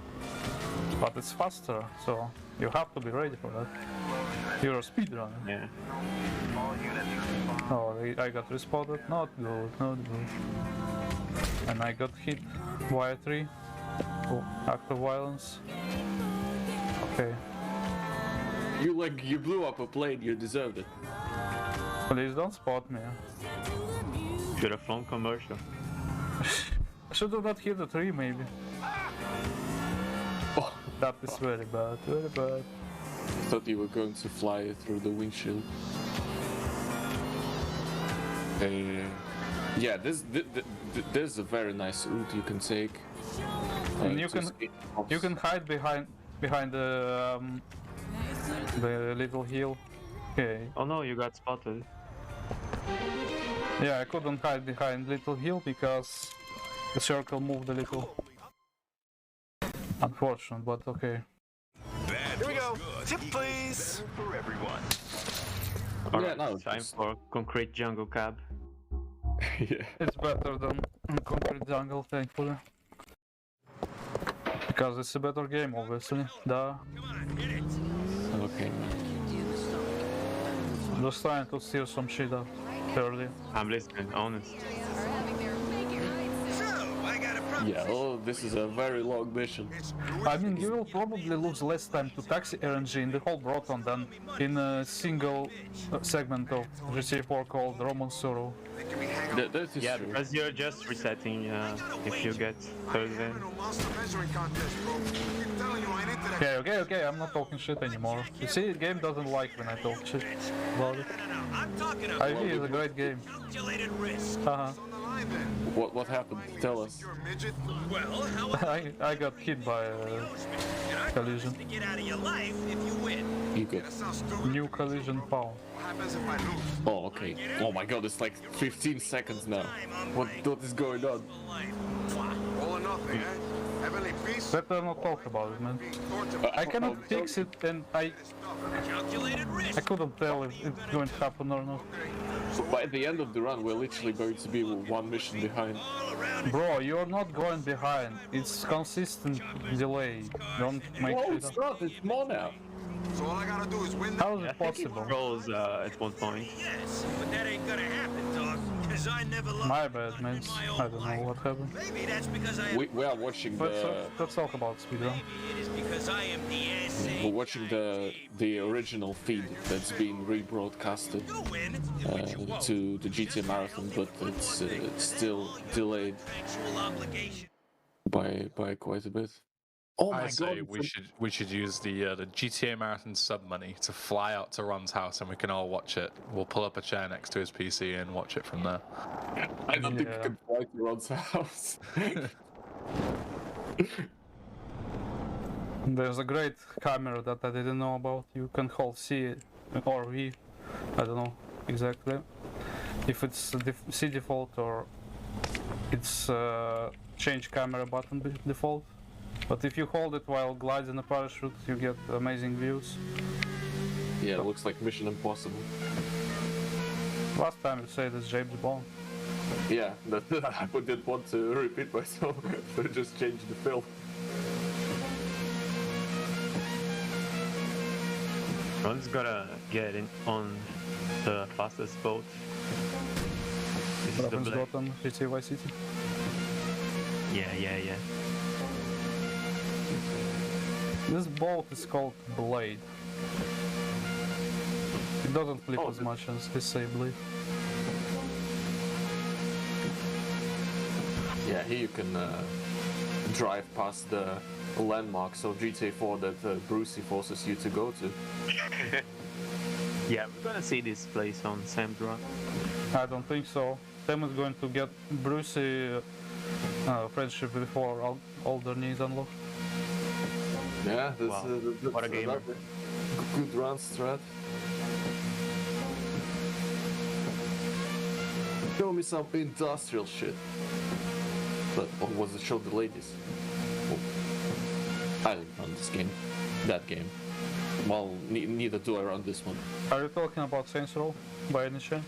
But it's faster, so you have to be ready for that. You're a speedrunner. Yeah. Oh, I got respotted. Not good, not good. And I got hit. Wire 3. Oh, act of violence. Okay. You blew up a plane. You deserved it. Please don't spot me. Should have flown commercial. I should have not hit the tree, maybe. Oh. That is very bad, very bad. thought you were going to fly through the windshield. Yeah, there's a very nice route you can take. And you can hide behind the little hill. Okay. Oh no, you got spotted. Yeah, I couldn't hide behind little hill because the circle moved a little. Unfortunate, but okay. Here we go. Tip, please. For everyone. Alright, no, time for concrete jungle cab. Yeah. It's better than concrete jungle, thankfully. Because it's a better game, obviously. Duh. Okay. Just trying to steal some shit up early. I'm listening, honest. Yeah, oh, this is a very long mission. I mean, you will probably lose less time to taxi RNG in the whole Broton than in a single segment of GTA 4 called Roman Suro. That is Yeah, true. because you're just resetting if you get third in. Okay, I'm not talking shit anymore. You see, the game doesn't like when I talk shit about it. IV is a great game. Uh-huh. What happened? Tell us. I got hit by a collision. You good? New collision found. Oh, okay. Oh my god, it's like 15 seconds now. What is going on? All or nothing, eh? Heavenly peace. Better not talk about it, man. I cannot fix it, and I couldn't tell if it's going to happen or not. By the end of the run, we're literally going to be one mission behind. Bro, you're not going behind. It's consistent delay. Don't make Oh, shit it's up. not. It's more now. So all I gotta do is win. How is I it think it possible? rolls at one point. Yes, but that ain't gonna happen, dog. Cause I never loved My bad, man. I don't know what happened. Maybe that's because I We are watching Let's talk about speedrun. Maybe it is because I am the SA. we're watching the original feed that's being rebroadcasted You win, but you won't. to the GTAMarathon, but it's still delayed Actual obligation. by quite a bit. Oh my I say god! we should use the GTAMarathon sub money to fly out to Ron's house and we can all watch it. We'll pull up a chair next to his PC and watch it from there. I don't think we Yeah. can fly to Ron's house. There's a great camera that I didn't know about. You can hold C or V. I don't know exactly if it's C default or it's change camera button default. But if you hold it while gliding a parachute, you get amazing views. Yeah, it looks like Mission Impossible. Last time you said it's James Bond. Yeah, I didn't want to repeat myself, so I just changed the film. Ron's gotta get in on the fastest boat. This is the Reference Blade. got on GTA Vice City. Yeah. This boat is called Blade. It doesn't flip as much as the say Blade. Yeah, here you can drive past the landmarks of GTA 4 that Brucey forces you to go to. Yeah, we're gonna see this place on Sam's Run. I don't think so. Sam is going to get Brucey friendship before all their needs unlocked. Yeah, that's, Wow, that's what a gamer. Good run strat. Show me some industrial shit. But or was it show the ladies? Oh. I didn't run this game. That game. Well, neither do I run this one. Are you talking about Saints Row by any chance?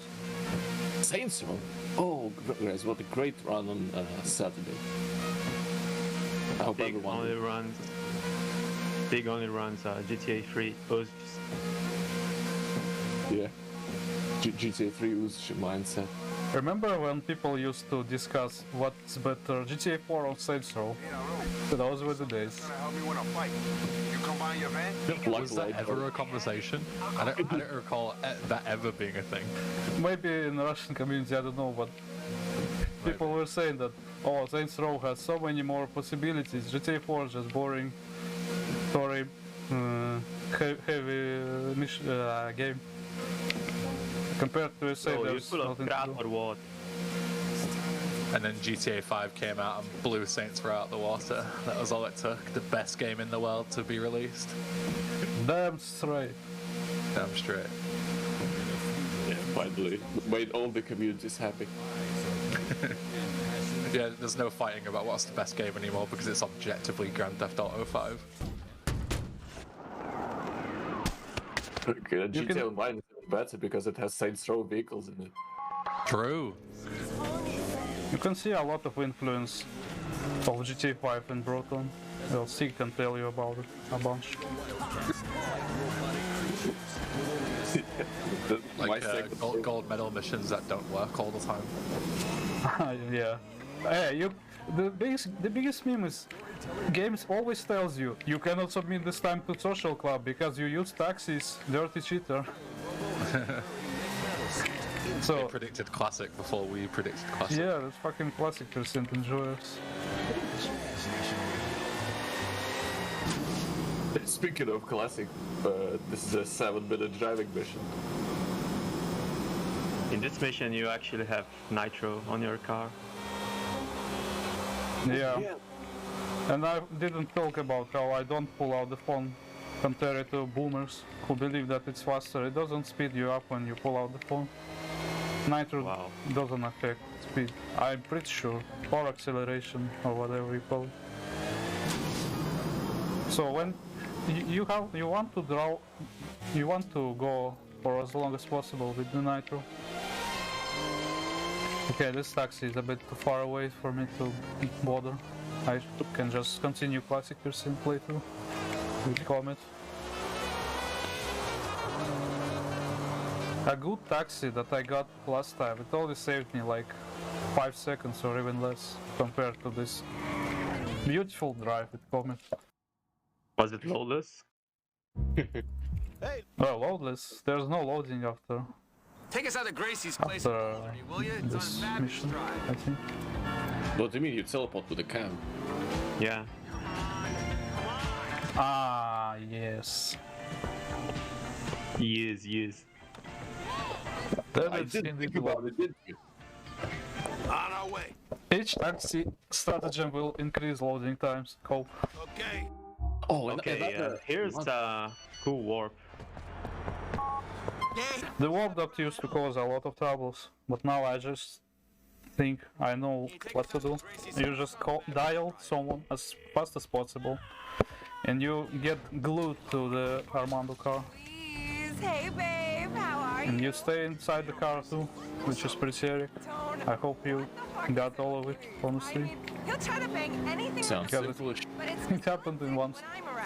Saints Row? Oh, guys, what a great run on Saturday. I hope Big everyone... only runs GTA 3 O's. Yeah. GTA 3 Uzi mindset. Remember when people used to discuss what's better, GTA 4 or Saints Row? Those were the days. Help me win a fight. You come by your van? Was that ever a conversation? I don't recall that ever being a thing. Maybe in the Russian community, I don't know, but people were saying that, oh, Saints Row has so many more possibilities, GTA 4 is just boring story, heavy game. Compared to SA, Oh, you're there's full of nothing to crap do. or what? And then GTA 5 came out and blew Saints Row out the water. That was all it took. The best game in the world to be released. Damn straight. Damn straight. Yeah, finally. Made all the communities happy. Yeah, there's no fighting about what's the best game anymore because it's objectively Grand Theft Auto 5. Okay, GTA Online is even better because it has Saints Row vehicles in it. True. You can see a lot of influence of GTA 5 in Broton. Well, Sig can tell you about it a bunch. Like gold medal missions that don't work all the time. Yeah. Hey, the biggest meme is games always tells you you cannot submit this time to social club because you use taxis, dirty cheater. They predicted classic before we predicted classic. Yeah, that's fucking classic percent enjoyers. Speaking of classic, this is a 7-minute driving mission. In this mission, you actually have nitro on your car. Yeah. And I didn't talk about how I don't pull out the phone compared to boomers who believe that it's faster. It doesn't speed you up when you pull out the phone. Nitro doesn't affect speed, I'm pretty sure, or acceleration or whatever you call it. So when you want to go for as long as possible with the nitro. Okay, this taxi is a bit too far away for me to bother. I can just continue classic percent playthrough with Comet. A good taxi that I got last time, it only saved me like 5 seconds or even less compared to this beautiful drive with Comet. Was it loadless? Well, loadless. There's no loading after Take us out of Gracie's place, after will you? It's this on a fabulous mission, drive. I think. What do you mean you teleport to the cam? Yeah. Ah, yes. Yes. I didn't think about it, did you? On our way. Each taxi stratagem will increase loading times. Cope. Okay. Oh, and Okay, here's a cool warp. The warp up used to cause a lot of troubles, but now I just think I know what to do. You just dial someone as fast as possible, and you get glued to the Armando car. Please, hey babe, how are you? And you stay inside the car too, which is pretty scary. I hope you got all of it, honestly. He'll try to bang anything. Sounds so foolish. But it's It happened in 1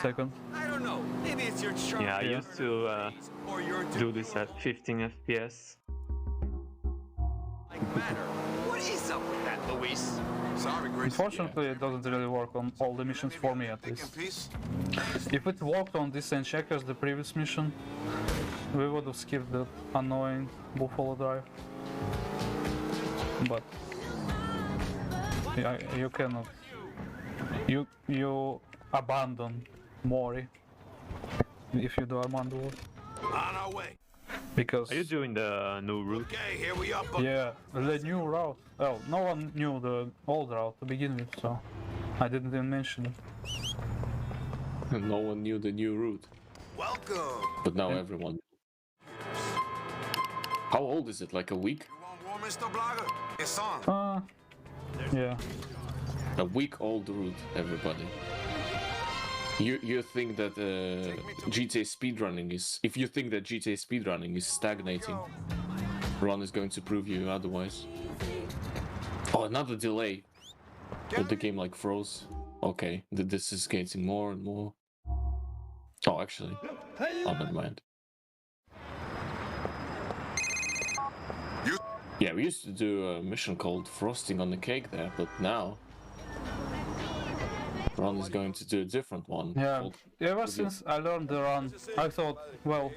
second. I don't know. Maybe it's your charm. Yeah, I used to Or your do this at 15 FPS. matter. What is up with that, Luis? Sorry, Gracie. Unfortunately, it doesn't really work on all the missions for me at Think in least. peace? If it worked on Descent Checkers, the previous mission, we would have skipped the annoying Buffalo Drive. But yeah, you cannot. You abandon Mori if you do Armando work. On our way. Because Are you doing the new route? Okay, here we up. yeah, the new route. Well, no one knew the old route to begin with, so I didn't even mention it. No one knew the new route, Welcome. but now everyone. How old is it? Like a week? You want more, Mr. Blogger? It's on. Yeah. A week old route, everybody. You think that GTA speedrunning is... If you think that GTA speedrunning is stagnating, Ron is going to prove you otherwise. Oh, another delay. But the game like froze. Okay, this is getting more and more. Oh, actually. Oh, never mind. Yeah, we used to do a mission called Frosting on the Cake there, but now... Ron is going to do a different one. Yeah, called- ever since I learned the run, I thought, well,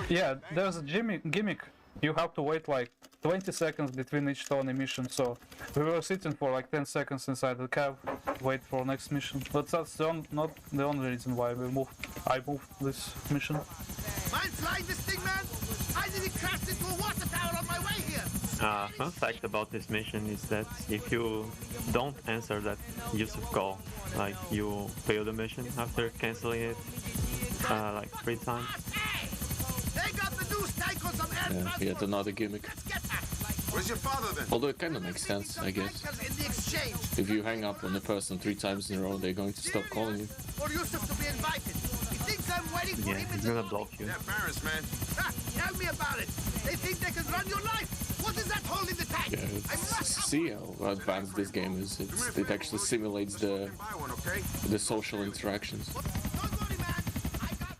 yeah, there's a gimmick you have to wait like 20 seconds between each Tony mission, so we were sitting for like 10 seconds inside the cab, wait for next mission. But that's not the only reason why I moved this mission. Mind flying this thing, man? I nearly crashed into a water tower on my way here. Fun fact about this mission is that if you don't answer that Yusuf call, like you fail the mission after canceling it like 3 times. They got the news tank on some air Yeah, yet another gimmick. Where's your father then? Although it kind of makes sense, I guess. in the exchange. If you hang up on the person 3 times in a row, they're going to stop calling you. For Yusuf to be invited. He thinks I'm waiting for Yeah, him he's in gonna the... block you. They're embarrassed, man. Ah, tell me about it. They think they can run your life. What is that hole in the tank? Yeah, see how advanced this game is. It actually simulates Buy one, okay? the social interactions. Don't worry, man. I got...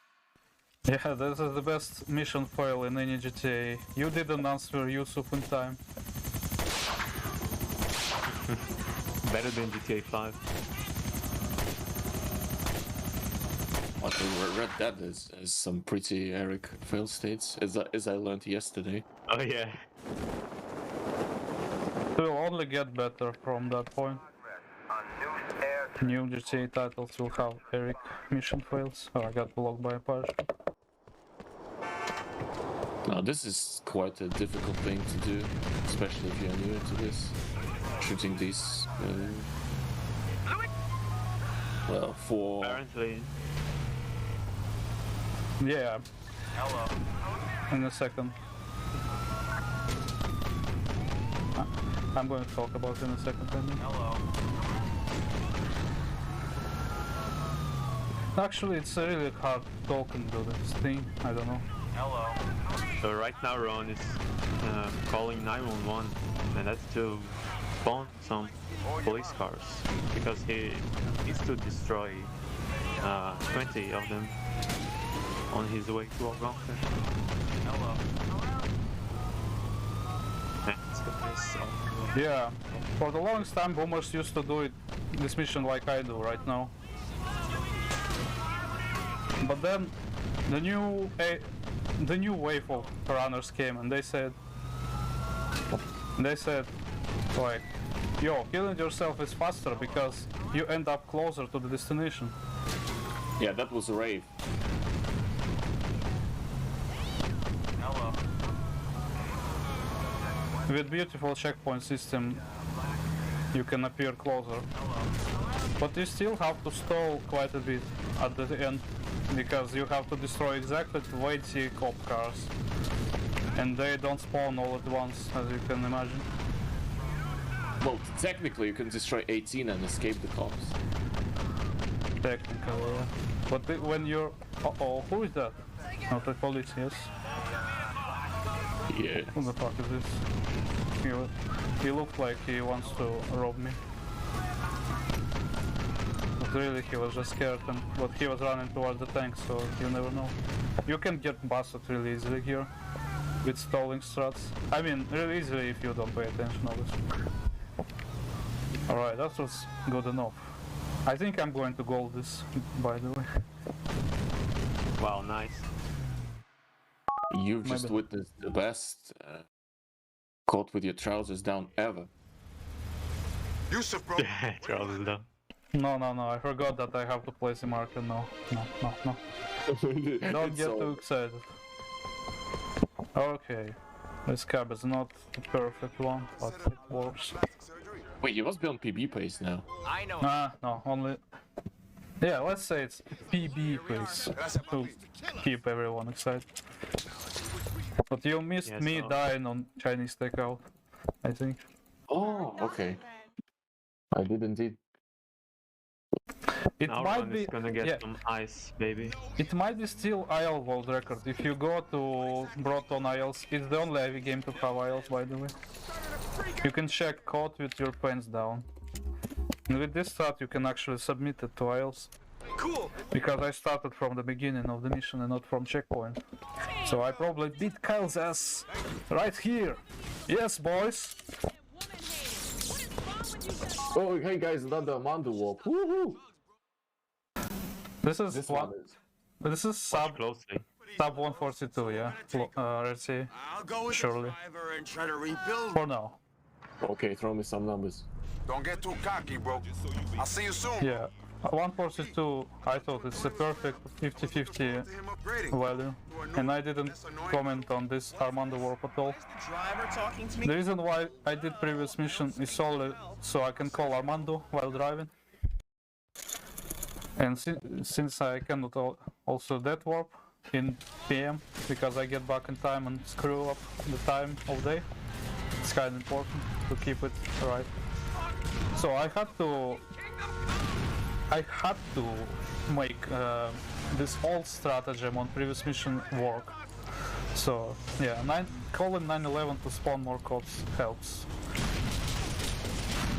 Yeah, this is the best mission fail in any GTA. You didn't answer Yusuf in time. Better than GTA 5. But Red Dead has some pretty Eric fail states, as I learned yesterday. Oh yeah. It will only get better from that point. New GTA titles will have Eric mission fails. Oh, I got blocked by a parachute. Now this is quite a difficult thing to do, especially if you're new to this. Shooting these, well, for... Apparently. Yeah. Hello. In a second. I'm going to talk about it in a second. Hello. Actually, it's really hard talking to this thing. I don't know. Hello. So right now Ron is calling 911, and that's to spawn some police cars because he needs to destroy 20 of them on his way to a bunker. Hello. Yeah, for the longest time, boomers used to do this mission like I do right now. But then the new wave of runners came, and they said like, yo, killing yourself is faster because you end up closer to the destination. Yeah, that was a rave. Hello. With beautiful checkpoint system, you can appear closer. But you still have to stall quite a bit at the end, because you have to destroy exactly 20 cop cars. And they don't spawn all at once, as you can imagine. Well, technically you can destroy 18 and escape the cops. Technically, yeah. But when you're... Uh-oh, who is that? Not the police, yes. Yeah. Who the fuck is this? He looked like he wants to rob me. But really, he was just scared, but he was running towards the tank, so you never know. You can get busted really easily here with stalling struts. I mean, really easily if you don't pay attention, obviously. Alright, that was good enough. I think I'm going to gold this, by the way. Wow, nice. You've just witnessed the best caught with your trousers down ever. Yusuf, bro. Trousers down. No, I forgot that I have to place a marker. No. Don't get too excited. Okay. This cab is not the perfect one, but it works. Wait, you must be on PB pace now. I know. No, only... Yeah, let's say it's PB pace to keep everyone excited. But you missed me dying on Chinese takeout, I think. Oh, okay. I did indeed. It Now might Ron be is gonna get some ice, baby. It might be still IL world record. If you go to Broton ILs, it's the only heavy game to have ILs, by the way. You can check code with your pants down. And with this strat you can actually submit it to ILs. Cool. Because I started from the beginning of the mission and not from checkpoint. So I probably beat Kyle's ass right here. Yes, boys. Oh, hey guys, another Amanda warp. Woohoo! This is This one is. This is Watch closely. Sub 142, yeah. Let's see. I'll go with Surely. the driver and try to rebuild. For now. Okay, throw me some numbers. Don't get too cocky, bro. I'll see you soon. Yeah. 142, I thought it's a perfect 50-50 value. And I didn't comment on this Armando warp at all. The reason why I did previous mission is solely so I can call Armando while driving. And since I cannot also death warp in PM, because I get back in time and screw up the time of day, it's kind of important to keep it right. So I had to make this old stratagem on previous mission work. So yeah, calling 911 to spawn more cops helps.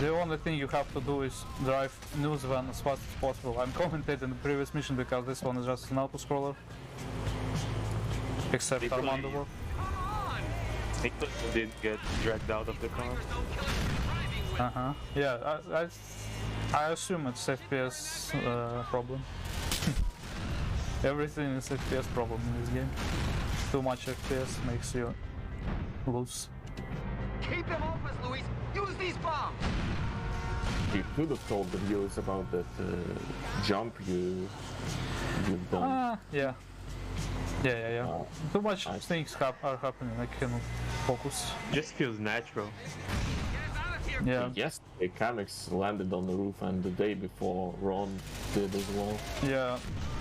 The only thing you have to do is drive news van as fast as possible. I'm commentating the previous mission because this one is just an auto-scroller. Except Armando work. Nicholas did get dragged out of the car. Yeah, I assume it's FPS problem. Everything is FPS problem in this game. Too much FPS makes you lose. Keep him open, Luis. Use these bombs. You could have told the viewers about that jump you've done. Yeah. Too much things are happening, I cannot focus. Just feels natural. Yeah. Yes, Kamix landed on the roof, and the day before Ron did as well. Yeah,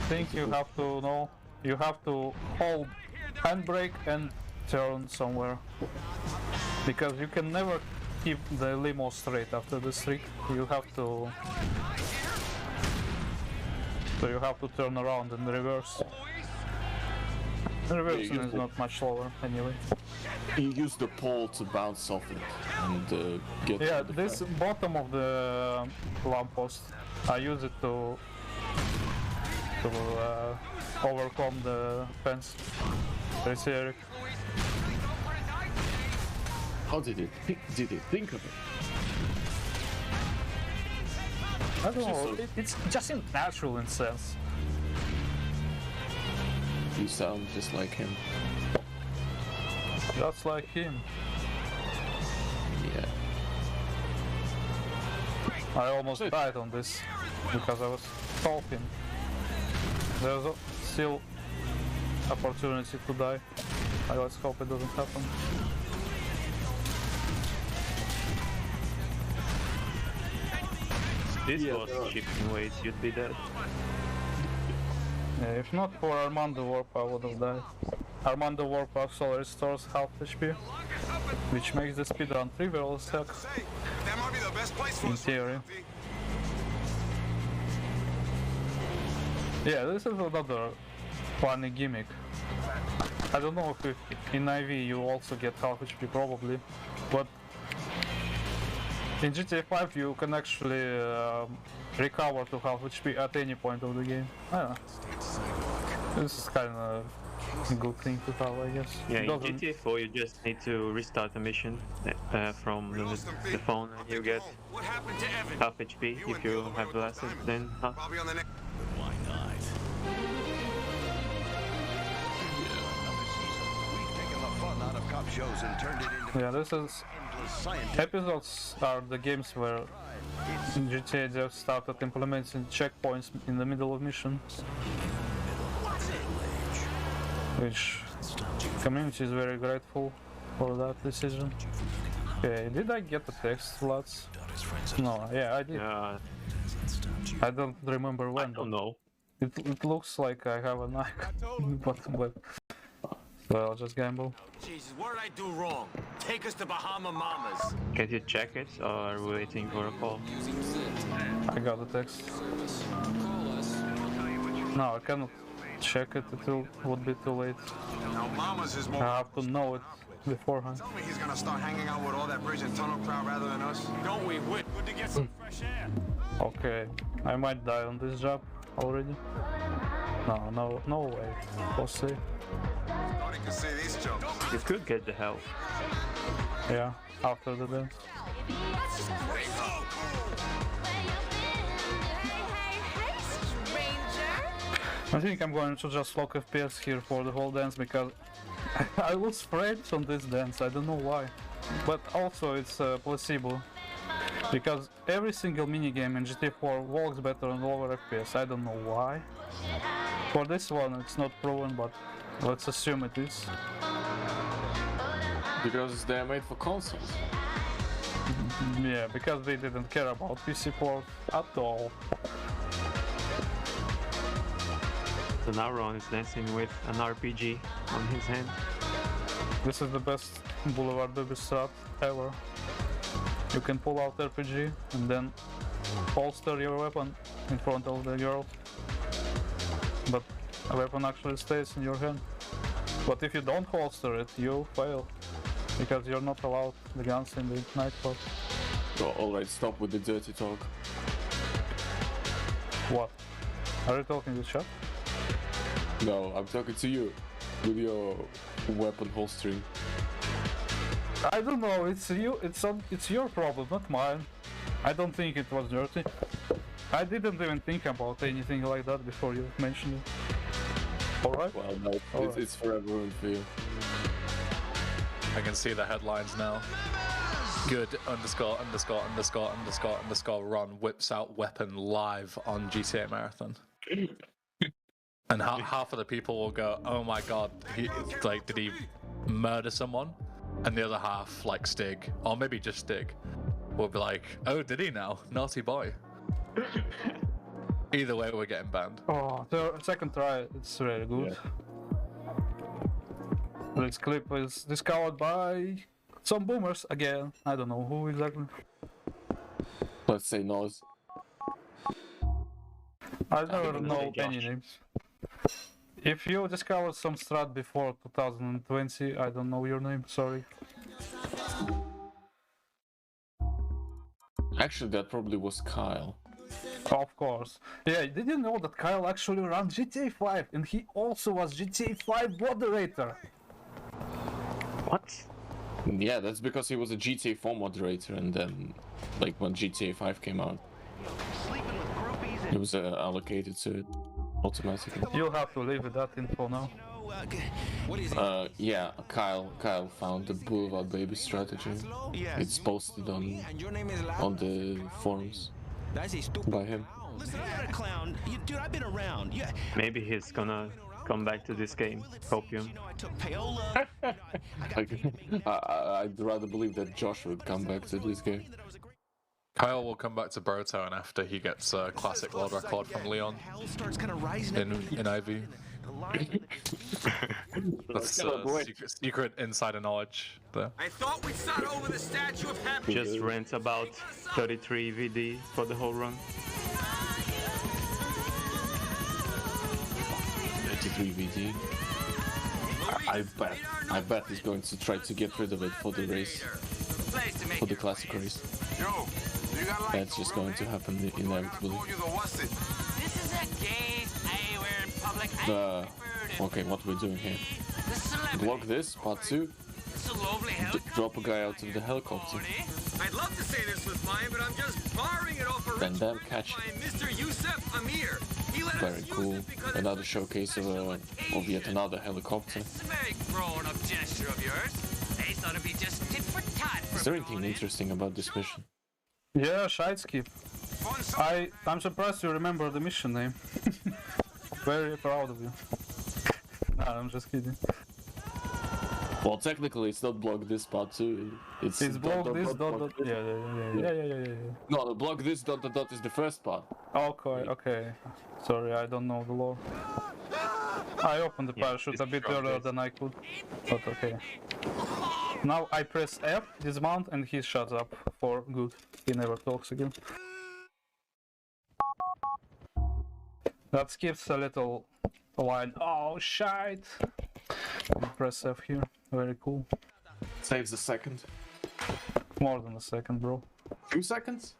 think you have to know, you have to hold handbrake and turn somewhere. Because you can never keep the limo straight after the streak. You have to turn around and reverse. Reversing is not much slower anyway. You use the pole to bounce off it and get. Yeah, this bottom of the lamppost, I use it to overcome the fence. Eric. How did it think of it? I don't know, it's just natural in sense. You sound just like him. Just like him. Yeah. I almost died on this because I was talking. There's still opportunity to die. Let's hope it doesn't happen. This was shifting weight, you'd be dead. Yeah, if not for Armando warp, I would have died. Armando warp also restores half HP, which makes the speedrun trivial as heck. In theory. Yeah, this is another funny gimmick. I don't know if in IV you also get half HP probably, but in GTA 5 you can actually recover to half HP at any point of the game. I don't know. This is kind of a good thing to have, I guess. Yeah, in GTA 4 you just need to restart the mission from the phone and you get half HP if you have blasted, then half. Why not? We've taken the fun out of cop shows and turned it into Yeah, this is... Episodes are the games where GTA just started implementing checkpoints in the middle of missions. Which community is very grateful for that decision. Okay, did I get the text, lads? No, yeah, I did. I don't remember when. I don't know. It looks like I have an icon, but well, I'll just gamble. Jesus, what did I do wrong? Take us to Bahama Mamas. Can you check it or are we waiting for a call? I got the text. No, I cannot check it, would be too late. Now, Mama's is more. I have to know it beforehand. Tell me he's gonna start hanging out with all that bridge and tunnel crowd rather than us. Don't we win? Good to get some fresh air. Okay, I might die on this job already. No way. We'll see. Starting to see these jumps. You could get the help. Yeah, after the dance. Hey, stranger. I think I'm going to just lock FPS here for the whole dance because I lose frames on this dance, I don't know why. But also it's placebo. Because every single minigame in GTA 4 works better on lower FPS, I don't know why. For this one it's not proven, but let's assume it is. Because they're made for consoles. Yeah, because they didn't care about PC port at all. So now Ron is dancing with an RPG on his hand. This is the best Boulevard Baby strat ever. You can pull out RPG and then holster your weapon in front of the girl. But a weapon actually stays in your hand. But if you don't holster it, you fail. Because you're not allowed the guns in the nightclub. Oh, alright, stop with the dirty talk. What? Are you talking to chat? No, I'm talking to you. With your weapon holstering. I don't know, it's your problem, not mine. I don't think it was dirty. I didn't even think about anything like that before you mentioned it. Alright? Well, no, it's forever ruined for you. I can see the headlines now. Good _____ Ron whips out weapon live on GTA Marathon. And half of the people will go, oh my god, did he murder someone? And the other half, like Stig, or maybe just Stig, will be like, oh, did he now? Naughty boy. Either way, we're getting banned. Oh, the second try, it's really good. Yeah. This clip is discovered by some boomers again. I don't know who exactly. Let's say Noz. I never know any names. If you discovered some strat before 2020, I don't know your name, sorry. Actually, that probably was Kyle. Of course. Yeah, did you know that Kyle actually ran GTA 5 and he also was GTA 5 moderator? What? Yeah, that's because he was a GTA 4 moderator, and then, like, when GTA 5 came out, he was allocated to it automatically. You'll have to leave with that info now. Yeah, Kyle found the Boulevard Baby strategy. It's posted on the forums by him. Maybe he's gonna come back to this game. Copium. I'd rather believe that Josh would come back to this game. Kyle will come back to Brotown after he gets a classic world record from Leon in IV. That's secret insider knowledge there. I thought we'd start over the statue of happiness. Just rent about 33 VD for the whole run. 33 VD. I bet he's going to try to get rid of it for the race, for the classic race. That's just going to happen inevitably. This is a game. Hey, we're in public. Okay, what we're doing here. Block this, part 2. Drop a guy out of the helicopter. I'd love to say this was mine, but I'm just borrowing it off a And then catch it. Mr. Yusuf Amir. Very cool. Another showcase of yet another helicopter. It's a very grown-up gesture of yours. They thought it'd be just tit for tat. Is there anything interesting about this mission? Yeah, Shiteskip. I'm surprised you remember the mission name. Very proud of you. Nah, I'm just kidding. Well, technically, it's not block this part 2. It's block this dot. Yeah. No, the block this dot is the first part. Okay. Sorry, I don't know the lore. I opened the parachute a bit earlier than I could, but okay. Now I press F, dismount, and he shuts up for good. He never talks again. That skips a little line. Oh, shite! Press F here. Very cool. Saves a second. More than a second, bro. 2 seconds?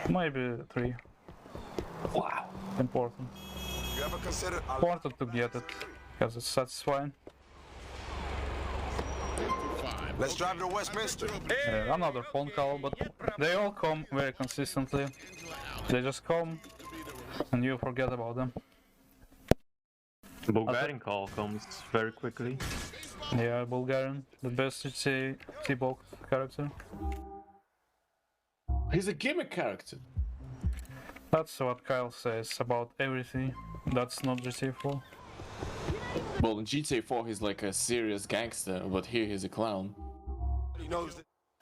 Maybe 3. Wow. Important. You ever consider Important to get it, because it's satisfying. Let's drive to Westminster. Another phone call, but they all come very consistently. They just come, and you forget about them. Bulgarian call comes very quickly. Yeah, Bulgarian, the best T-Bulk character. He's a gimmick character. That's what Kyle says about everything. That's not GTA4. Well, in GTA 4 he's like a serious gangster, but here he's a clown.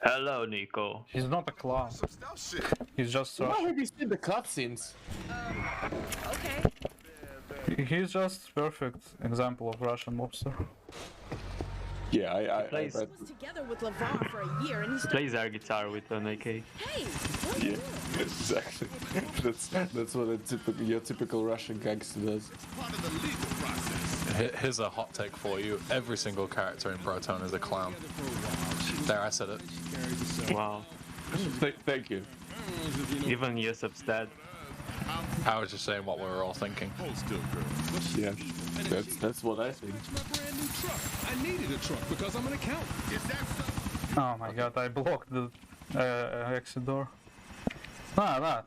Hello, Nico. He's not a clown. He's just Why Russian. have you seen the cutscenes? Okay. He's just perfect example of Russian mobster. Yeah, I Plays- bet. Was together with LeVar for a year and he's Plays air guitar with an AK. Hey, what are you Yeah, doing? exactly. that's what your typical Russian gangster does. Here's a hot take for you. Every single character in Proton is a clown. There, I said it. Wow. Thank you. Even Yusuf's dead. I was just saying what we were all thinking. Yeah, that's what I think. I needed a truck because I'm an accountant. Oh my god, I blocked the exit door. Nah.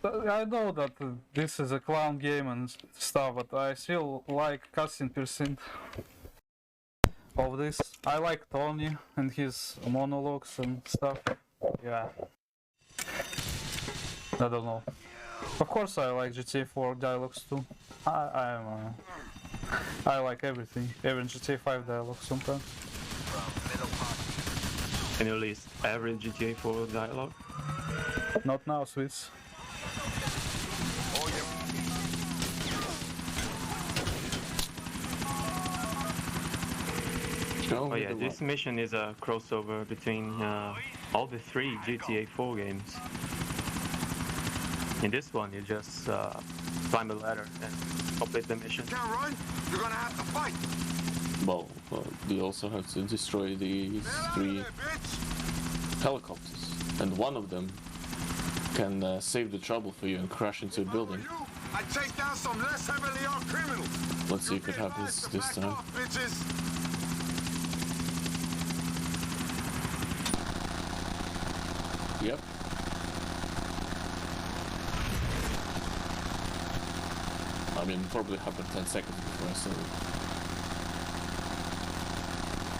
I know that this is a clown game and stuff, but I still like cutscene percent of this. I like Tony and his monologues and stuff. Yeah. I don't know. Of course I like GTA 4 dialogues too. I like everything, even GTA 5 dialogues sometimes. Can you list every GTA 4 dialogue? Not now, Swiss. Oh yeah, this mission is a crossover between all the 3 GTA 4 games. In this one, you just climb a ladder and complete the mission. Can't run. You're gonna have to fight. Well, you also have to destroy these 3 helicopters, and one of them can save the trouble for you and crash into a building. I take down some less heavily armed criminals. Let's see if it happens this time. Yep. I mean, probably happened 10 seconds before I saw it.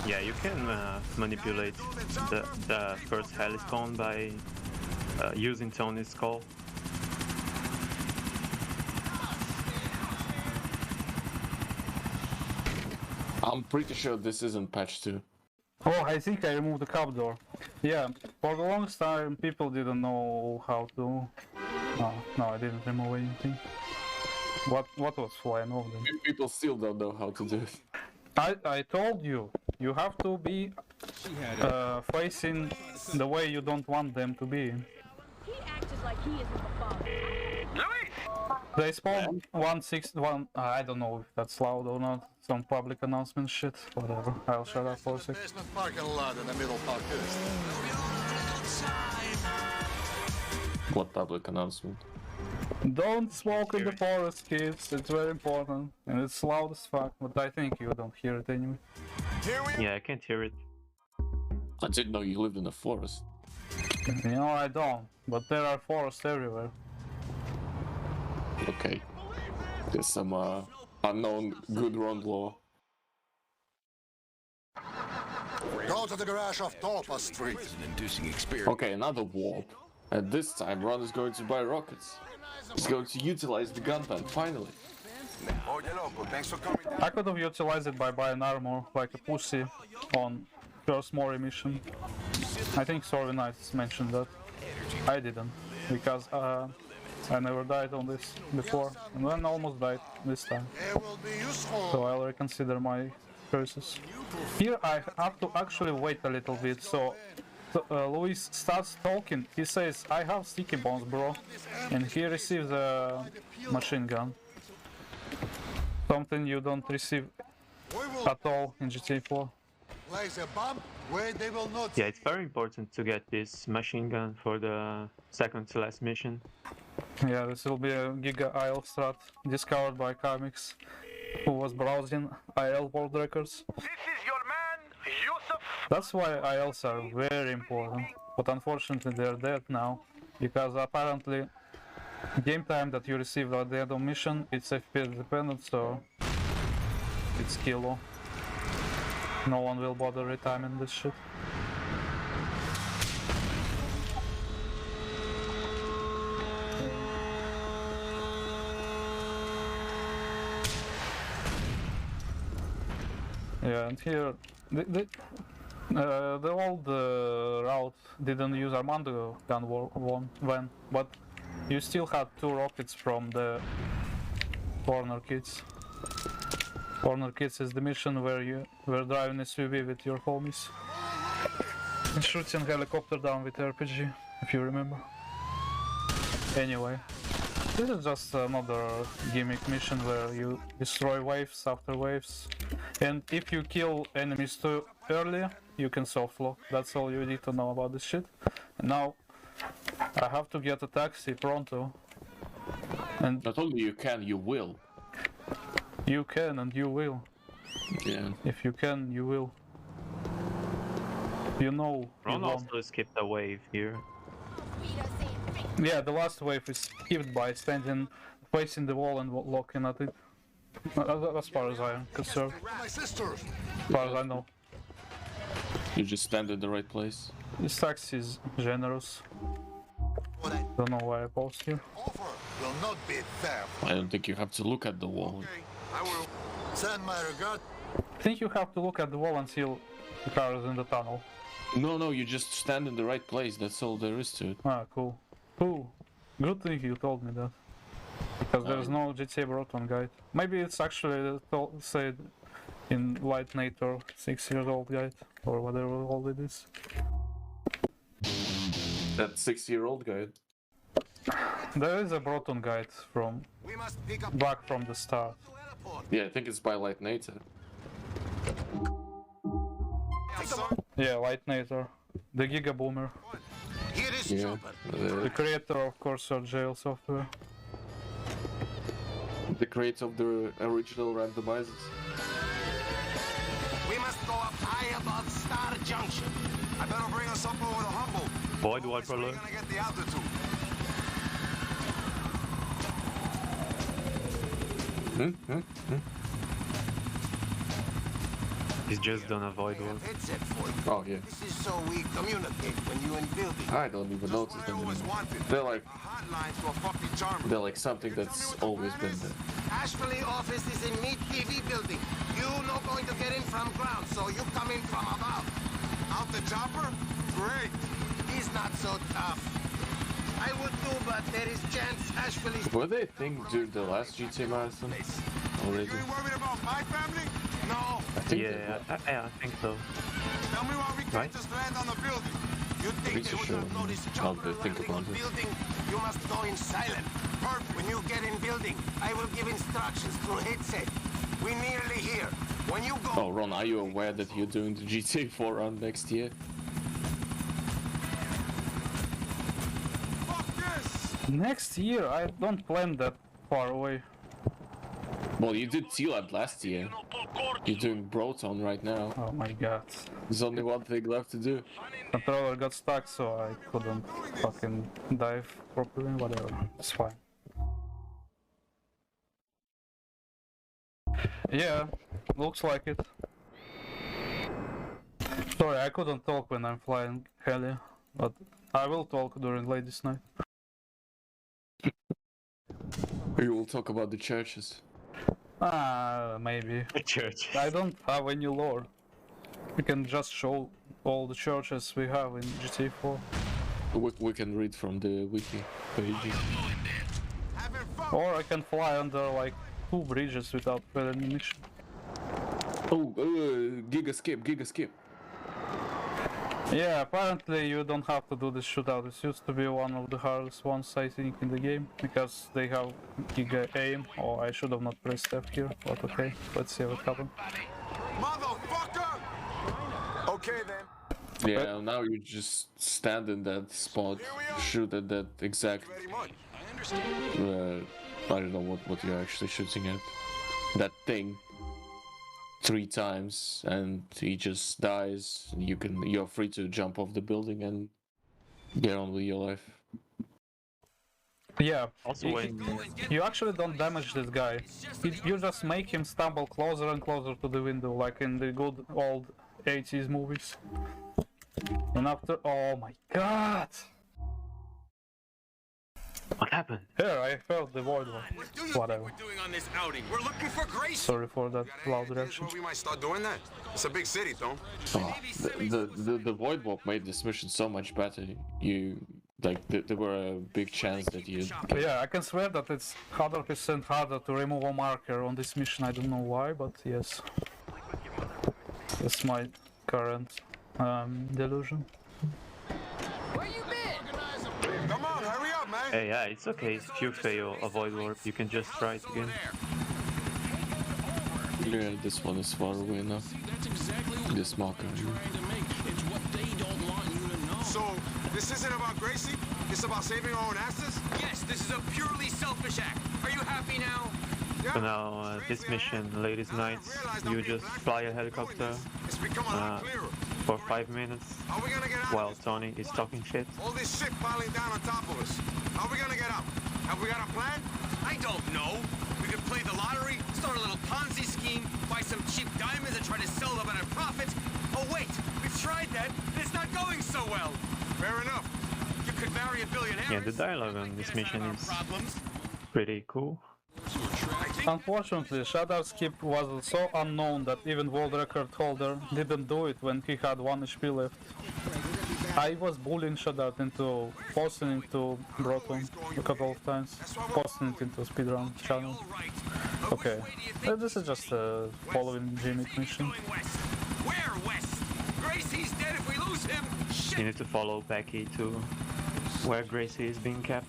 Yeah, you can manipulate the first helispawn by using Tony's call. I'm pretty sure this isn't patch 2. Oh, I think I removed the cup door. Yeah, for the longest time people didn't know how to... No, I didn't remove anything. What was flying off them? People still don't know how to do it. I told you, you have to be facing the way you don't want them to be. He acted like he isn't the father. They spawned 161. I don't know if that's loud or not. Some public announcement shit. Whatever. I'll shut up for a sec. Basement parking lot in the middle pocket. What public announcement? Don't smoke in the forest, kids. It's very important. And it's loud as fuck, but I think you don't hear it anyway. Yeah, I can't hear it. I didn't know you lived in a forest. You know, I don't. But there are forests everywhere. Okay. There's some unknown good road law. Go to the garage off Tolpa Street. Okay, another warp. And this time Ron is going to buy rockets. He's going to utilize the gun van, finally. Oh, yeah, loco. Thanks for coming down. I could have utilized it by buying armor like a pussy on first Mori mission. I think Sorry Knights mentioned that. I didn't, because I never died on this before, and then almost died this time. It will be useful. So I'll reconsider my choices. Here I have to actually wait a little bit, so Luis starts talking. He says, I have sticky bombs, bro. And he receives a machine gun. Something you don't receive at all in GTA 4. Place a bomb where they will not. Yeah, it's very important to get this machine gun for the second to last mission. Yeah, this will be a Giga IL strat discovered by Kamix, who was browsing IL world records. This is your man, Yusuf. That's why ILs are very important, but unfortunately they're dead now, because apparently game time that you receive at the end of mission, it's FPS dependent, so it's kilo. No one will bother retiming this shit. Yeah, and here the old route didn't use Armando gun van, but you still had 2 rockets from the corner kits. Corner kits is the mission where you were driving SUV with your homies and shooting helicopter down with RPG, if you remember. Anyway, this is just another gimmick mission where you destroy waves after waves, and if you kill enemies too early, you can soft lock. That's all you need to know about this shit. And now I have to get a taxi pronto. And not only you can, you will. You can and you will. Yeah. If you can, you will. You know. Ron also skipped a wave here. Yeah, the last wave is skipped by standing, facing the wall and locking at it. As far as I am concerned. As far as I know. You just stand in the right place. This taxi is generous. Don't know why I paused here. I don't think you have to look at the wall. I will send my regard. I think you have to look at the wall until the car is in the tunnel. No, you just stand in the right place. That's all there is to it. Ah, cool. Cool. Good thing you told me that. Because there's no GTAMarathon guide. Maybe it's actually said in Lightnator 6-year-old guide or whatever old it is. That 6-year-old guide. There is a Broton guide from back from the start. Yeah, I think it's by Lightnator. Yeah, Lightnator. The Giga Boomer. Yeah. The creator of Corsair Jail software. The creator of the original randomizers. We must go up high above Star Junction. I better bring us up over the Humboldt. Void wiper We're alert. gonna get the altitude. He's just done a void one. Headset for you. Oh yeah. This is so we communicate when you in building. I don't even notice them anymore. They're like something that's always been there. Ashford office is in Meat TV building. You not going to get in from ground, so you come in from above. Out the chopper? Great. He's not so tough. I would do, but there is chance Ashford is... Were they a thing during the last GTAMarathon? Already? You ain't worried about my family? No. I think Yeah, I think so. Tell me why we can't just land on the building. You think they would not notice chopper landing on building? You must go in silent. Perfect. When you get in building, I will give instructions through headset. We nearly here. When you go... Oh, Ron, are you aware that you're doing the GTA 4 run next year? Fuck this! Next year, I don't plan that far away. Well, you did T-Lab last year. You're doing Broton right now. Oh my god. There's only one thing left to do. Controller got stuck, so I couldn't fucking dive properly. Whatever, it's fine. Yeah, looks like it. Sorry, I couldn't talk when I'm flying heli, but I will talk during ladies' night. You will talk about the churches. Maybe. Church. I don't have any lore. We can just show all the churches we have in GTA 4. We can read from the wiki pages. Or I can fly under like 2 bridges without further ammunition. Oh, Giga skip. Yeah, apparently you don't have to do this shootout. It used to be one of the hardest ones, I think, in the game, because they have Giga aim. Oh, I should have not pressed F here, but okay, let's see what happens. Motherfucker! Okay then. Yeah, now you just stand in that spot, shoot at that exact... I don't know what you're actually shooting at. That thing. 3 times, and he just dies. You're free to jump off the building and get on with your life. Yeah, Also, when you actually don't damage this guy. You just make him stumble closer and closer to the window, like in the good old 80s movies. And after, oh my god! what happened? Here, I felt the void one. Whatever. We're doing on this outing. We're looking for Grace. Sorry for that loud reaction. We might start doing that. It's a big city, though. Oh, the void warp made this mission so much better. There were a big chance that you. Yeah, I can swear that it's 100% harder to remove a marker on this mission. I don't know why, but yes. That's my current delusion. Where you been? Come on, hurry up, man. Hey, yeah, it's okay. If you fail a void warp, you can just try it again. Yeah, this one is far away now. This marker. So, this isn't about Gracie? It's about saving our own asses? Yes, this is a purely selfish act. Are you happy now? So now, this mission, latest nights, you just fly a helicopter It's becoming a lot clearer. for 5 minutes How are we gonna get out? while Tony is talking shit. All this shit piling down on top of us. How are we gonna get out? Have we got a plan? I don't know. We could play the lottery, start a little Ponzi scheme, buy some cheap diamonds and try to sell them at a profit. Oh wait, we've tried that, and it's not going so well. Fair enough. You could marry a billionaire. Yeah, the dialogue on this mission is Problems. pretty cool. Unfortunately, Shadow Skip was so unknown that even world record holder didn't do it when he had 1 HP left. I was bullying Shadow into posting it to Broton a couple of times, posting it into speedrun channel. Okay, this is just a following gimmick mission. Where west? Gracie's dead if we lose him. Shit. You need to follow Becky to where Gracie is being kept.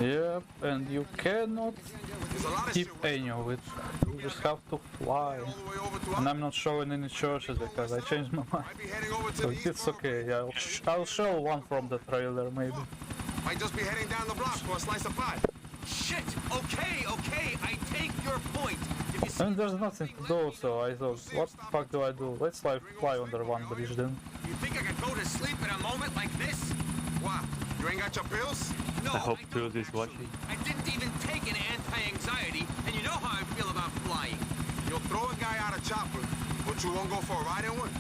Yep, and you cannot There's a lot of keep shit any of it. You just have to fly. all the way over to And us. I'm not showing any churches because I changed my mind. Might be heading over to So the east. it's okay, yeah, I'll show one from the trailer maybe. Might just be heading down the block for a slice of pie. Shit! Okay, I take your point. If you see And there's nothing to do, so I thought, what the fuck do I do? Let's fly under one bridge then. You think I could go to sleep in a moment like this? What? You ain't got your pills? No, I hope don't. Jules is watching. I didn't even take an anti-anxiety, and you know how I feel about flying. You'll throw a guy out of chopper, but you won't go for a ride in one.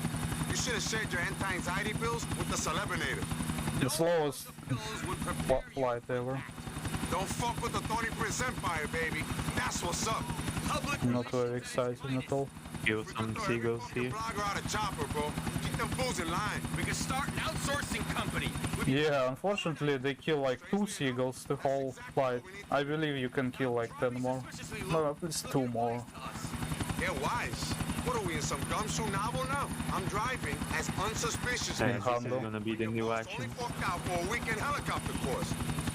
You should have shared your anti-anxiety pills with the Celebinator. The slowest Those would prepare you. flight ever. Don't fuck with the 30% Empire, baby. That's what's up. Public Not very exciting at all. Kill some seagulls here. blogger out of chopper, bro. Keep them fools in line. We could start an outsourcing company. Yeah, unfortunately they kill like 2 seagulls the whole flight. I believe you can kill like 10 more. No, at least 2 more. Get wise. What are we in some gumshoe novel now? I'm driving as unsuspicious And as this is Hondo. gonna be the new Only action. forked out for a weekend helicopter course.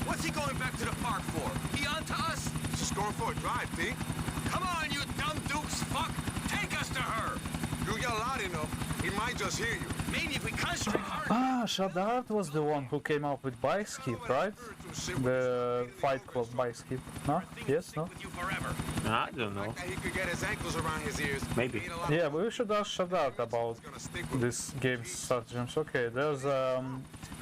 What's he going back to the park for? He on to us? Just going for a drive, D. Come on, you dumb dukes, fuck! Take us to her! You yell loud enough, he might just hear you. Maybe if we concentrate hard. Ah, Shadard was the one who came up with bike skip, right? The Fight Club bike skip. No? Yes, no? With you forever. I don't know. He could get his ankles around his ears. Maybe. Ain't a lot Yeah, but we should ask Shadard about gonna stick with this game's stratagems. Okay, there's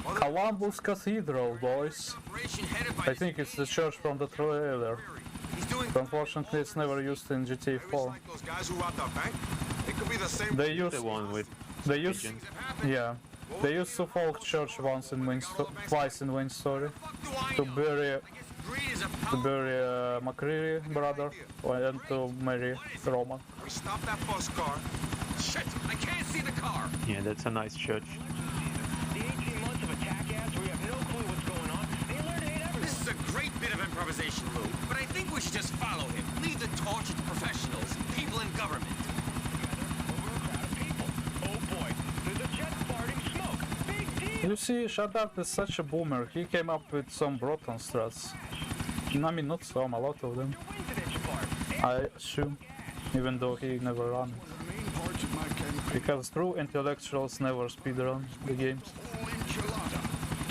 Columbus Cathedral, boys. operation headed by I think it's the church from the trailer. He's doing But unfortunately, it's never used in GTA 4. like those guys who robbed our bank. It could be the same. They use, The one with they use, agents. yeah, they used Suffolk Church once in twice in Wayne's Story Do I to know? bury Greed is a McCreary brother and to marry Roman. We stopped that bus car. Shit, I can't see the car. Yeah, that's a nice church. The 18 months of attack ads where you have no clue what's going on. They learn to hate everyone. This is a great bit of improvisation, Lou. But I think we should just follow him. Leave the torch to professionals, people in government. Over a crowd of people. Oh boy, there's a jet farting smoke. Big deal. You see, Shadard is such a boomer. He came up with some Broton strats. I mean, not some, a lot of them. Coincidence part. I assume, even though he never ran it. Because true intellectuals never speedrun the games.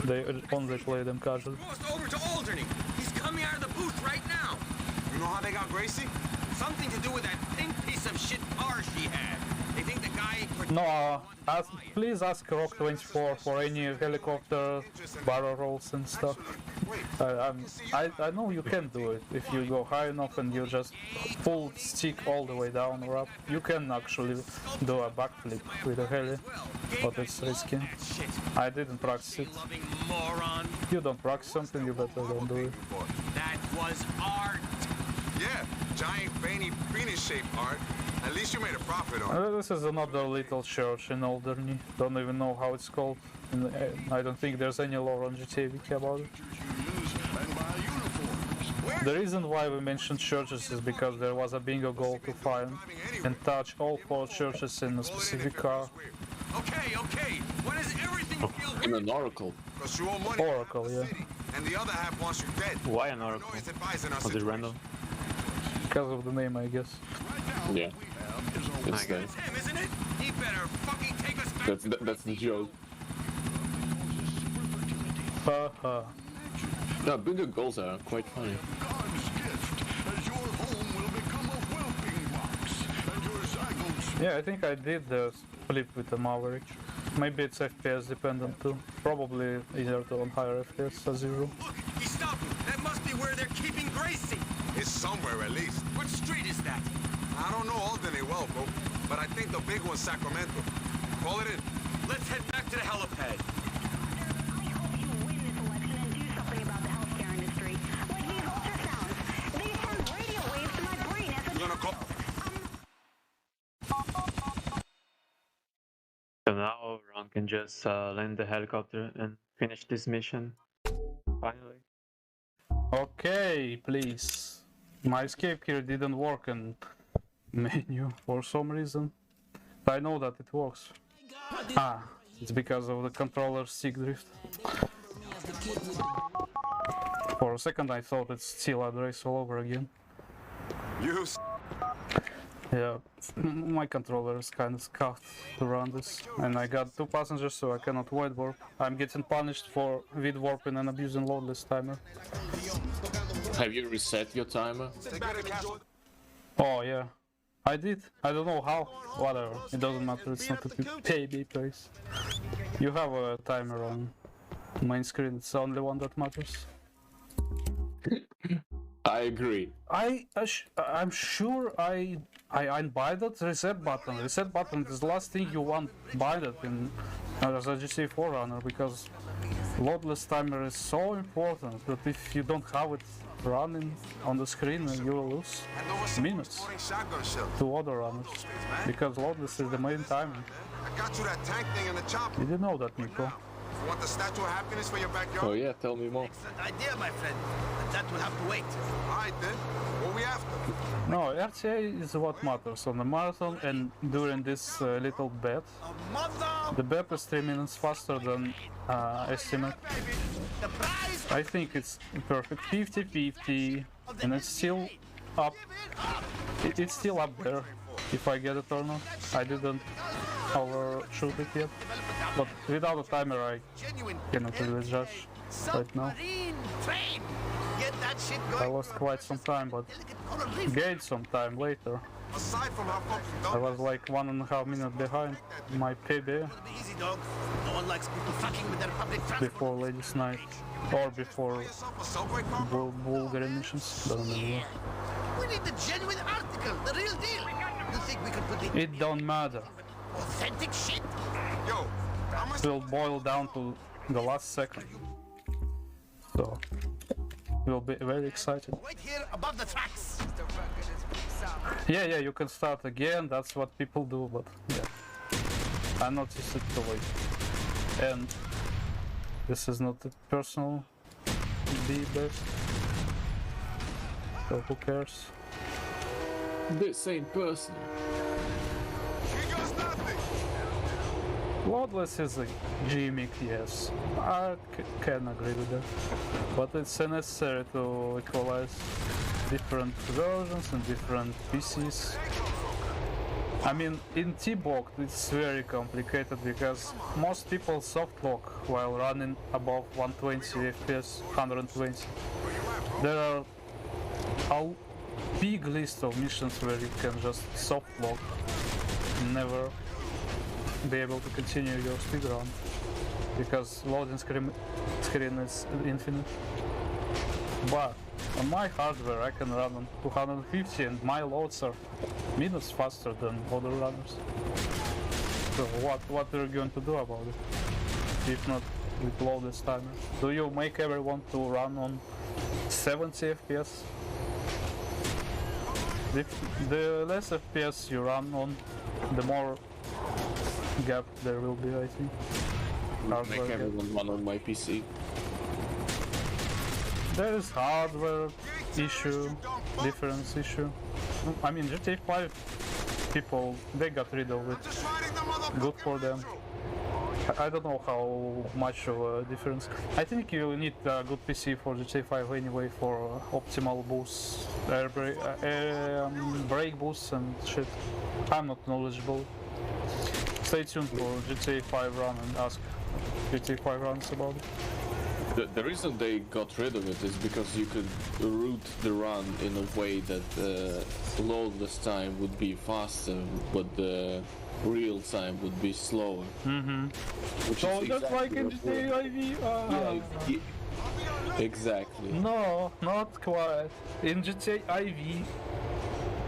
They only play them casually. Crossed over to Alderney. He's coming out of the booth right now. You know how they got Gracie? Something to do with that pink piece of shit car she had. They think the guy... No, please ask Rock24 for any helicopter barrel rolls and stuff. I know you can do it if you go high enough and you just pull stick all the way down or up. You can actually do a backflip with a heli, but it's risky. I didn't practice it. If you don't practice something, you better don't do it. That was art! Yeah, giant veiny penis-shaped art. At least you made a profit on it. This is another little church in Alderney. Don't even know how it's called. And I don't think there's any lore on GTA Wiki about it. The reason why we mentioned churches is because there was a bingo goal to find and touch all 4 churches in a specific car. Okay. Why does everything feel In an oracle. Because you owe money. Oracle, yeah. And the other half wants you dead. Why an oracle? Was it random? Because of the name, I guess. Yeah. It's there. Him, isn't it? He better fucking take us back. That's the joke. Haha. No, bingo goals are quite funny. Yeah, I think I did the flip with the Maverick. Maybe it's FPS dependent too. Probably either on higher FPS as usual. Look, he's stopping. That must be where they're keeping Gracie. It's somewhere at least. What street is that? I don't know Alderney well, bro. But I think the big one's Sacramento. Call it in. Let's head back to the helipad. So now Ron can just land the helicopter and finish this mission. Finally. Okay, please. My escape here didn't work in menu for some reason. I know that it works. Ah, it's because of the controller stick drift. For a second I thought it's still a race all over again. Yeah, my controller is kind of scuffed to run this, and I got 2 passengers, so I cannot wide warp. I'm getting punished for vid warping and abusing loadless timer. Have you reset your timer? Oh yeah, I did. I don't know how. Whatever, it doesn't matter. It's not a payday place. You have a timer on main screen. It's the only one that matters. I agree. I'm sure I unbind that reset button. Reset button is the last thing you want binded in as a GTA 4 runner, because loadless timer is so important that if you don't have it running on the screen, you will lose minutes to other runners, because loadless is the main timer. I got you that tank thing in the chopper. Did you know that, Nico? You want the Statue of Happiness for your backyard? Oh yeah, tell me more. Excellent idea, my friend. But that will have to wait. Alright then. What we after? No, RTA is what matters on the marathon, and during this little bet, the bet is 3 minutes faster than estimate. I think it's perfect 50-50, and it's still up. It's still up there if I get it or not. I didn't overshoot it yet, but without a timer I cannot really judge right now. I lost quite some time, but gained some time later. I was like 1.5 minutes behind my PB before Ladies Night, or before Bulgarian missions, don't know. We need the genuine article, the real deal. You think we could put it? It don't matter. Authentic shit. Yo, It will boil down to the last second. So, we'll be very excited. Right here above the tracks. Yeah, you can start again, that's what people do, but yeah. I noticed it too late. And this is not the personal the best. So who cares? This ain't personal. Loadless is a gimmick, yes. I can agree with that. But it's necessary to equalize different versions and different PCs. I mean, in T-Box it's very complicated because most people soft lock while running above 120 FPS, 120. There are a big list of missions where you can just soft lock never be able to continue your speedrun because loading screen is infinite. But on my hardware I can run on 250 and my loads are minutes faster than other runners. So what are you going to do about it? If not with loadless timer? Do you make everyone to run on 70 FPS? The less FPS you run on, the more gap there will be, I think. Make everyone run on my PC. There is hardware issue, difference issue. I mean, GTA 5 people, they got rid of it. Good for them. I don't know how much of a difference. I think you need a good PC for GTA 5 anyway for optimal boosts, brake boosts and shit. I'm not knowledgeable. Stay tuned for GTA 5 run and ask GTA 5 runs about it. The reason they got rid of it is because you could route the run in a way that loadless time would be faster, but the real time would be slower. So just like in GTA IV? Yeah, exactly. No, not quite. In GTA IV...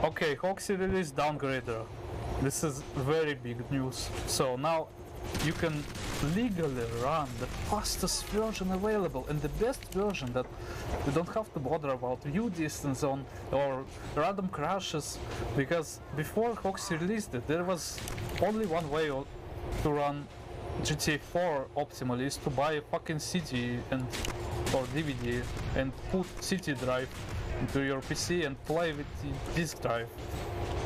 Okay, Hoxie released Downgrader. This is very big news. So now you can legally run the fastest version available and the best version that you don't have to bother about view distance on or random crashes, because before Hoxie released it there was only one way to run GTA 4 optimally, is to buy a fucking CD or DVD and put CD drive into your PC and play with the disk drive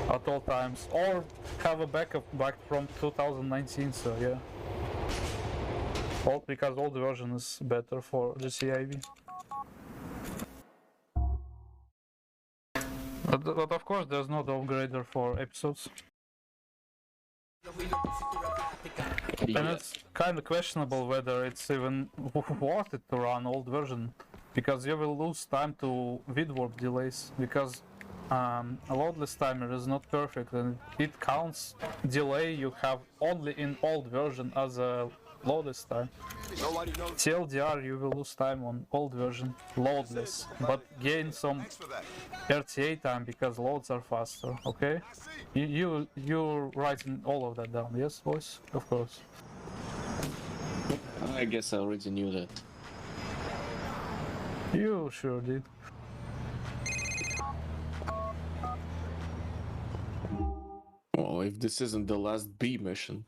at all times, or have a backup back from 2019, so yeah. Because old version is better for GTA IV. But of course there's no downgrader for episodes. And it's kind of questionable whether it's even worth it to run old version, because you will lose time to vid warp delays, because a loadless timer is not perfect and it counts delay you have only in old version as a loadless time. TLDR you will lose time on old version, loadless, but gain some RTA time because loads are faster, okay? You're writing all of that down, yes boys? Of course. I guess I already knew that. You sure did. Oh, if this isn't the last B mission.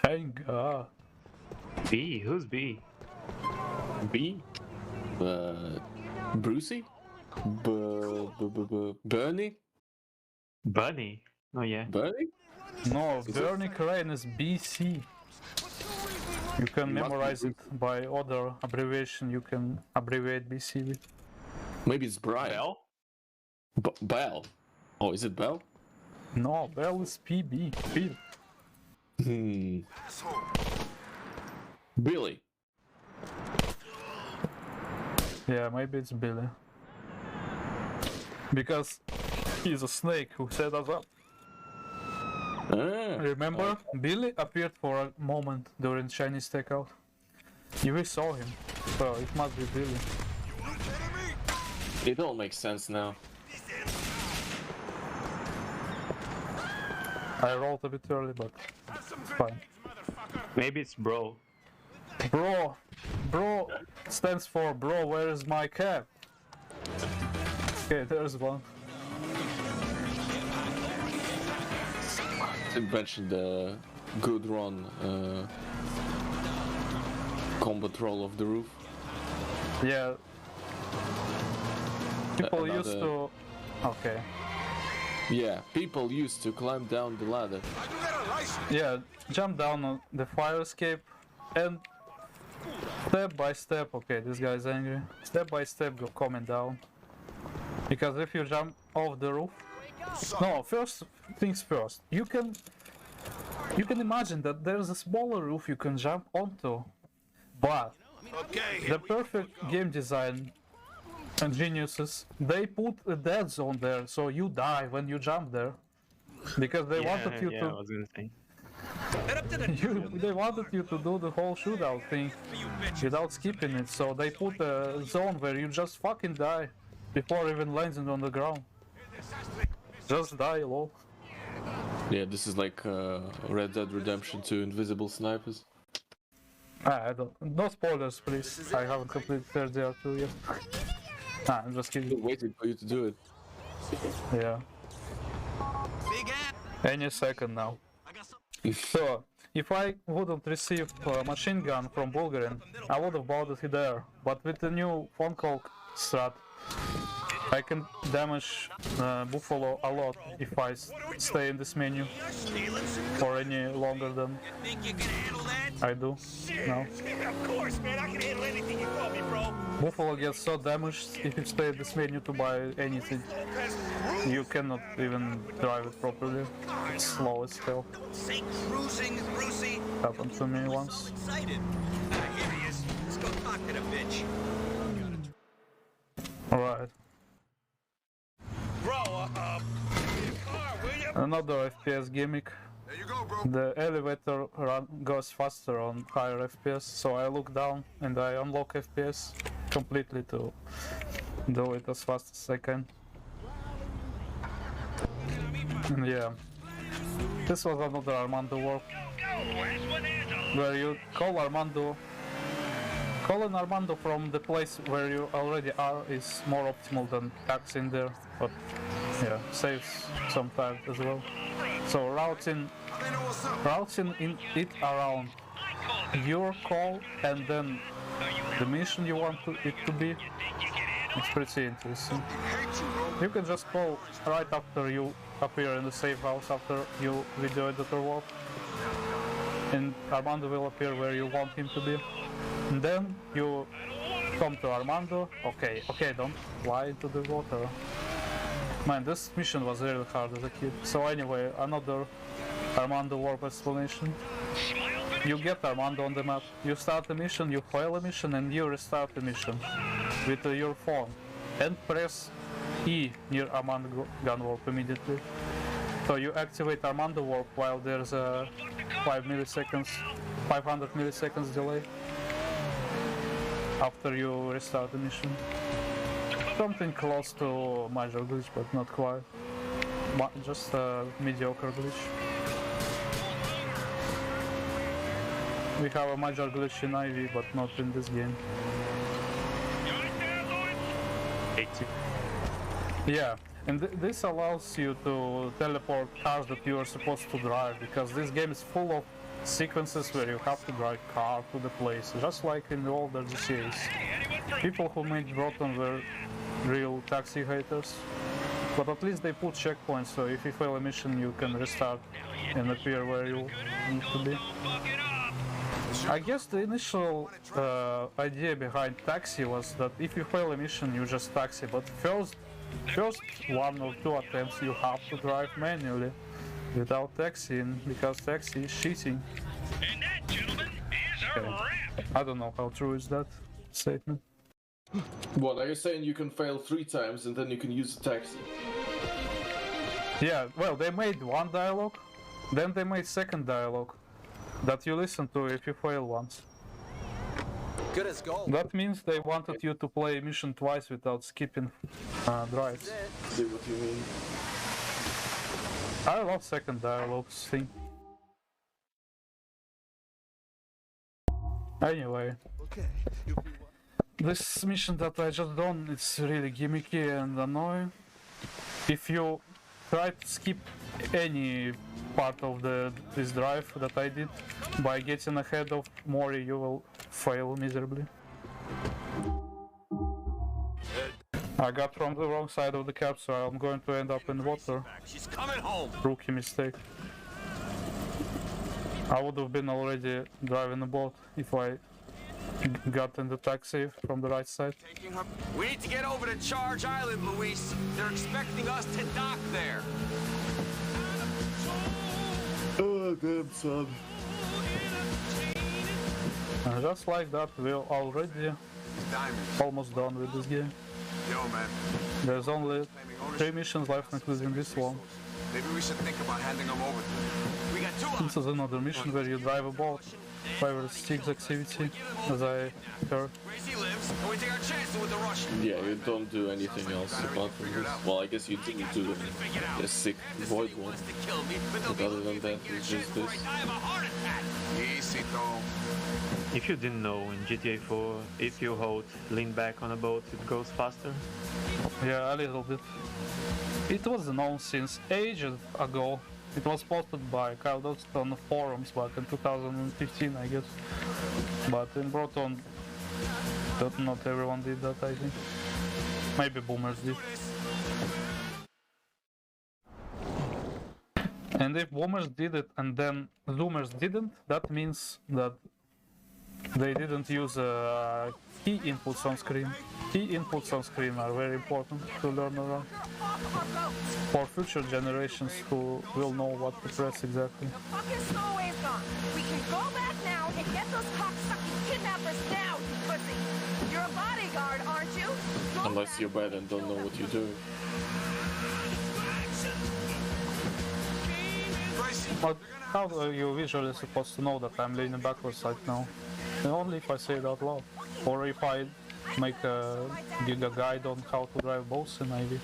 Thank God. B? Who's B? B? Brucey? Bernie? Bunny? Oh yeah. Bernie? No, Bernie Crane is BC. You can memorize it by other abbreviation, you can abbreviate BC with. Maybe it's Brian. Bell? Bell. Oh, is it Bell? No, Bell is PB. Bill. Billy. Yeah, maybe it's Billy. Because he's a snake who set us up. Remember? Billy appeared for a moment during Chinese takeout. We saw him, so it must be Billy. It all makes sense now. I rolled a bit early, but it's fine. Maybe it's bro. Bro! Bro stands for bro, where is my cap? Okay, there's one. I mentioned the good run combat roll of the roof. Yeah. People used to... Okay. Yeah, people used to climb down the ladder. Yeah, jump down on the fire escape and step by step, okay, this guy's angry. Step by step go coming down. Because if you jump off the roof... No, first things first. You can imagine that there's a smaller roof you can jump onto. But the perfect game design and geniuses, they put a dead zone there, so you die when you jump there. Because they wanted you I to. was gonna say. They wanted you to do the whole shootout thing without skipping it, so they put a zone where you just fucking die before even landing on the ground. Just die, lol. Yeah, this is like Red Dead Redemption 2 Invisible Snipers. I don't. No spoilers, please. I haven't completed third year 2 yet. I'm just kidding. I'm waiting for you to do it. Yeah. Any second now. So, if I wouldn't receive a machine gun from Bulgarian, I would have bought it there. But with the new phone call strat, I can damage Buffalo a lot if I stay in this menu for any longer than I do now. Of course, man. I can handle anything you call me, bro. Buffalo gets so damaged if you stay in this menu to buy anything. You cannot even drive it properly. It's slow as hell. Say cruising, Brucey. Happened to me once. Excited. Here he is. Let's go talk to the bitch. Alright. Bro, car, will you? Another FPS gimmick. There you go, bro. The elevator goes faster on higher FPS, so I look down and I unlock FPS completely to do it as fast as I can. And yeah, this was another Armando work where you call calling Armando from the place where you already are is more optimal than taxiing there, but yeah, saves some time as well. So routing in it around your call and then the mission you want it to be, it's pretty interesting. You can just call right after you appear in the safe house after you video editor walk, and Armando will appear where you want him to be. And then you come to Armando. Okay, don't fly into the water. Man, this mission was really hard as a kid. So anyway, another Armando warp explanation. You get Armando on the map, you start a mission, you fail a mission, and you restart the mission with your phone. And press E near Armando gun warp immediately. So you activate Armando warp while there's a 500 milliseconds delay after you restart the mission. Something close to major glitch, but not quite. Just a mediocre glitch. We have a major glitch in Ivy, but not in this game. Yeah, and this allows you to teleport cars that you are supposed to drive, because this game is full of sequences where you have to drive car to the place, just like in the older GTAs. People who made Broton were real taxi haters, but at least they put checkpoints, so if you fail a mission you can restart and appear where you need to be. I guess the initial idea behind taxi was that if you fail a mission you just taxi, but first 1 or 2 attempts you have to drive manually without taxiing, because taxi is cheating. And that, gentlemen, is a wrap. I don't know how true is that statement. What, are you saying you can fail 3 times and then you can use a taxi? Yeah, well, they made one dialogue, then they made second dialogue that you listen to if you fail once. Good as gold. That means they wanted you to play mission twice without skipping drives. See what you mean. I love second dialogues thing. Anyway, this mission that I just done, it's really gimmicky and annoying. If you try to skip any part of this drive that I did by getting ahead of Mori, you will fail miserably. I got from the wrong side of the cap, so I'm going to end up in water. She's coming home. Rookie mistake. I would have been already driving a boat if I got in the taxi from the right side. We need to get over to Charge Island, Luis. They're expecting us to dock there. Oh, damn son. And just like that, we're already almost done with this game. Yo, man. There's only 3 missions left, including this one. Maybe we should think about handing them over to him. We got two This is another mission where you drive a boat. Favorite sticks activity, as I heard. Crazy lives, and we take our chances with the Russian. Yeah, you don't do anything else apart from this. Well, I guess you didn't do a sick void one. But other than that, it's just this. Easy, though. If you didn't know, in GTA 4, if you hold lean back on a boat, it goes faster. Yeah, a little bit. It was known since ages ago. It was posted by Kyle Dodson on the forums back in 2015, I guess. But in Broton, not everyone did that, I think. Maybe boomers did. And if boomers did it and then zoomers didn't, that means that they didn't use key inputs on screen. Key inputs on screen are very important to learn around. For future generations who will know what to press exactly. The fucking stowaway's gone. We can go back now and get those cocksucking kidnappers now, you pussy. You're a bodyguard, aren't you? Go Unless back. you're bad and don't know what you're doing. But how are you visually supposed to know that I'm leaning backwards right now? Only if I say it out loud. Or if I make a guide on how to drive boats in IV.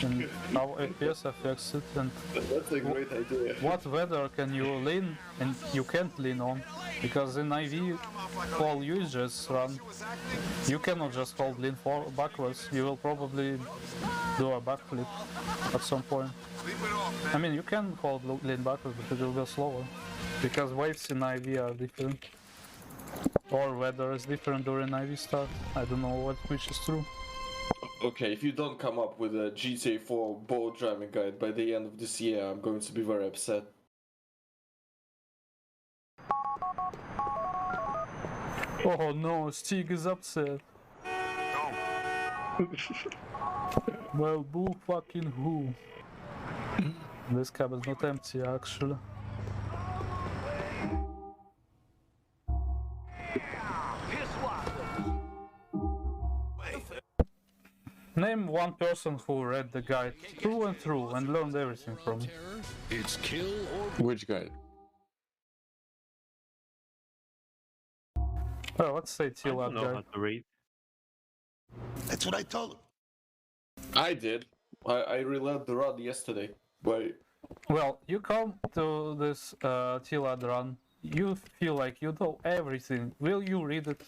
And how FPS affects it, and That's a great idea. what weather can you lean and you can't lean on. Because in IV, all users run. You cannot just hold lean backwards, you will probably do a backflip at some point. I mean, you can hold lean backwards, but it will go slower. Because waves in IV are different. Or weather is different during IV start. I don't know which is true. Okay, if you don't come up with a GTA 4 boat driving guide by the end of this year, I'm going to be very upset. Oh no, Stig is upset. Well, boo fucking who? This cab is not empty, actually. Name one person who read the guide through and through and learned everything from it. It's kill or Which guide? Well, let's say I Tila don't know how guide. to read. That's what I told him. I did. I relearned the run yesterday. But Well, you come to this Tila run, you feel like you know everything. Will you read it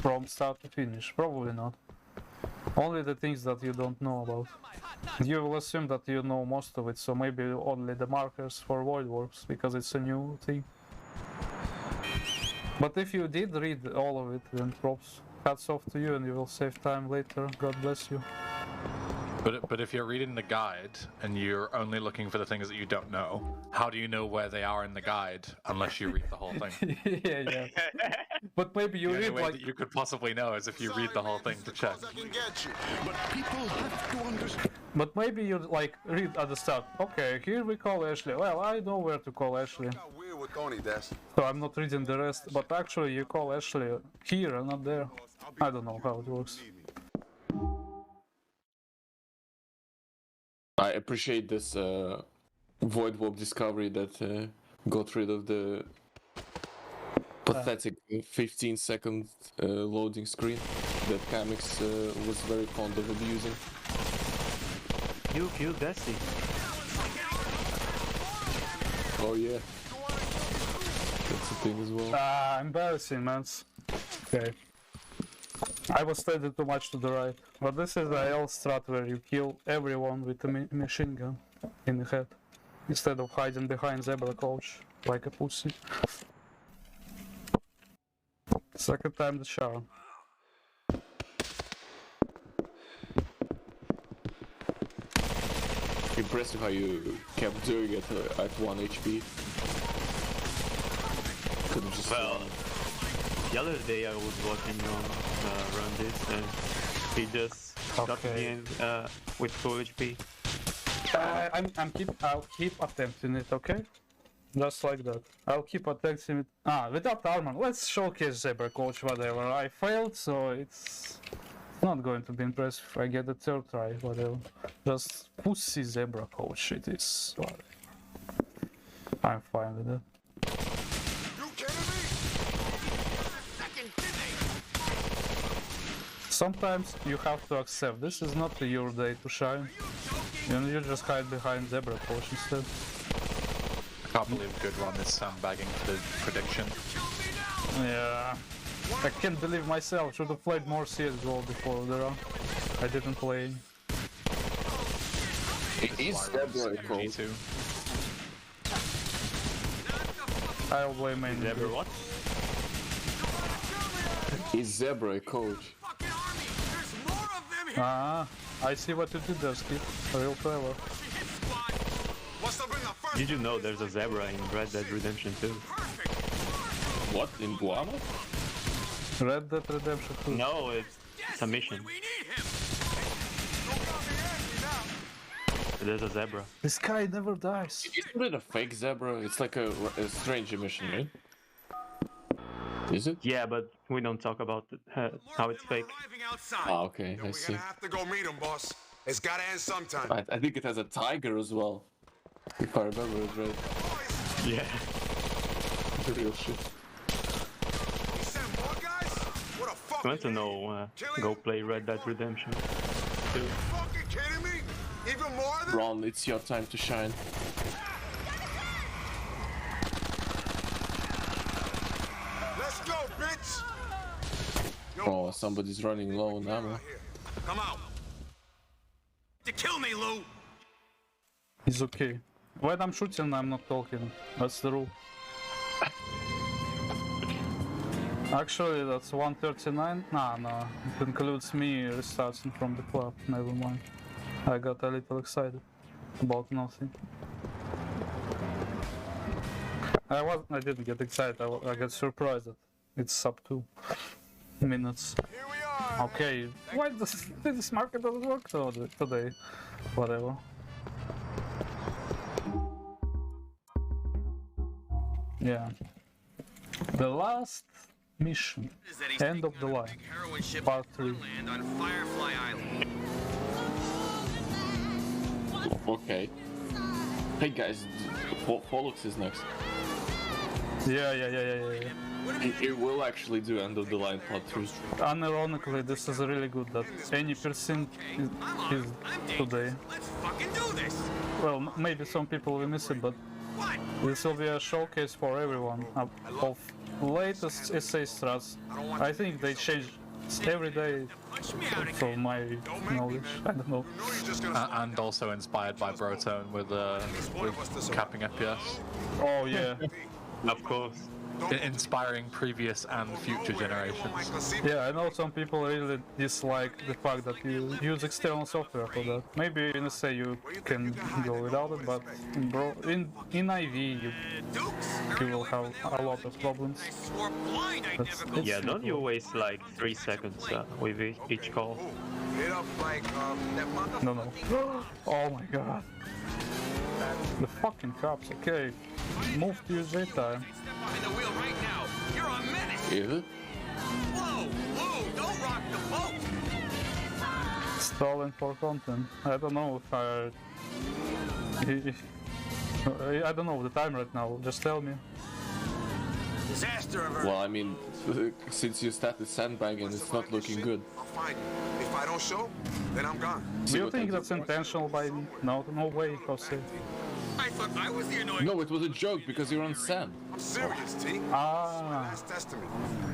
from start to finish? Probably not. Only the things that you don't know about. You will assume that you know most of it, so maybe only the markers for void works, because it's a new thing. But if you did read all of it, then props. Hats off to you and you will save time later. God bless you. But if you're reading the guide and you're only looking for the things that you don't know, how do you know where they are in the guide unless you read the whole thing? yeah. But maybe you The only read way like... that you could possibly know is if you read the whole thing to check. but people have to understand. But maybe you like read at the start. Okay, here we call Ashley. Well, I know where to call Ashley. Weird with Tony, Dash. So I'm not reading the rest. But actually you call Ashley here and not there. I don't know how it works. I appreciate this void warp discovery that got rid of the pathetic 15-second loading screen that Kamix was very fond of abusing. You killed Desi. Oh yeah. That's a thing as well. Embarrassing, man. Okay. I was standing too much to the right. But this is a L strat where you kill everyone with a machine gun in the head. Instead of hiding behind zebra coach like a pussy. Second time the charm. Impressive how you kept doing it at 1 HP. Could have just The other day I was watching on run this and he just got to the end with full HP. I'll keep attempting it, okay? Just like that. I'll keep attempting it. Without armor. Let's showcase zebra coach, whatever. I failed, so it's Not going to be impressed if I get the third try, whatever. Just pussy zebra coach, it is. Whatever. I'm fine with it. You kidding me? Sometimes you have to accept this is not your day to shine. And you just hide behind zebra coach instead. I can't believe Good Ron is sandbagging for the prediction. Yeah. I can't believe myself. Should have played more CSGO before the run. I didn't play. Is Zebra a coach? I'll blame main. Zebra what? Is Zebra a coach? Ah, I see what you did there, Skip. Real clever. Did you know there's a zebra in Red Dead Redemption 2? What, in Guama? Red Dead Redemption 2. No, it's a mission. There's a zebra. This guy never dies. Isn't it a fake zebra? It's like a strange emission, right? Is it? Yeah, but we don't talk about how it's fake. Ah, okay, I see. We're gonna have to go meet him, boss. It's gotta end sometime. I think it has a tiger as well. If I remember it right. Yeah. Real shit. I want to know, go play Red Dead Redemption 2. Fucking kidding me? Even more than Ron, it's your time to shine. Let's go, bitch! Oh, somebody's running low on ammo. Come out. To kill me, Lou. He's okay. When I'm shooting, I'm not talking. That's the rule. Actually, that's 139. Nah. It includes me restarting from the club. Never mind. I got a little excited about nothing. I didn't get excited. I got surprised that it's sub 2 minutes. Here we are. Okay, why does this market doesn't work today? Whatever. Yeah. The last mission. End of the line. Part 3. On Firefly Island. Okay. Hey guys, Pollux is next. Yeah. It will actually do end of the line part 3. Unironically, this is really good that any percent is today. Let's fucking do this. Well, maybe some people will miss it, but this will be a showcase for everyone of latest SA strats. I think they change every day from my knowledge. I don't know. And also inspired by Brotone with capping FPS. Oh yeah. Of course. Inspiring previous and future generations. Yeah, I know some people really dislike the fact that you use external software for that. Maybe in SA you can go without it, but in IV you will have a lot of problems. Yeah, don't you waste like 3 seconds with each call? No. Oh my god. The fucking cops, okay. Move to your J time. Behind the wheel right now. You're a menace. Is it? Whoa, don't rock the boat. Stolen for content. I don't know if I don't know the time right now. Just tell me. Disaster averted. Well, I mean, since you started sandbagging, it's not looking good. I'll find you. If I don't show, then I'm gone. Do you think that's intentional by me? No way, Jose. I thought I was the annoying. No, it was a joke because you're on sand. I'm serious, T. Ah, Last testament.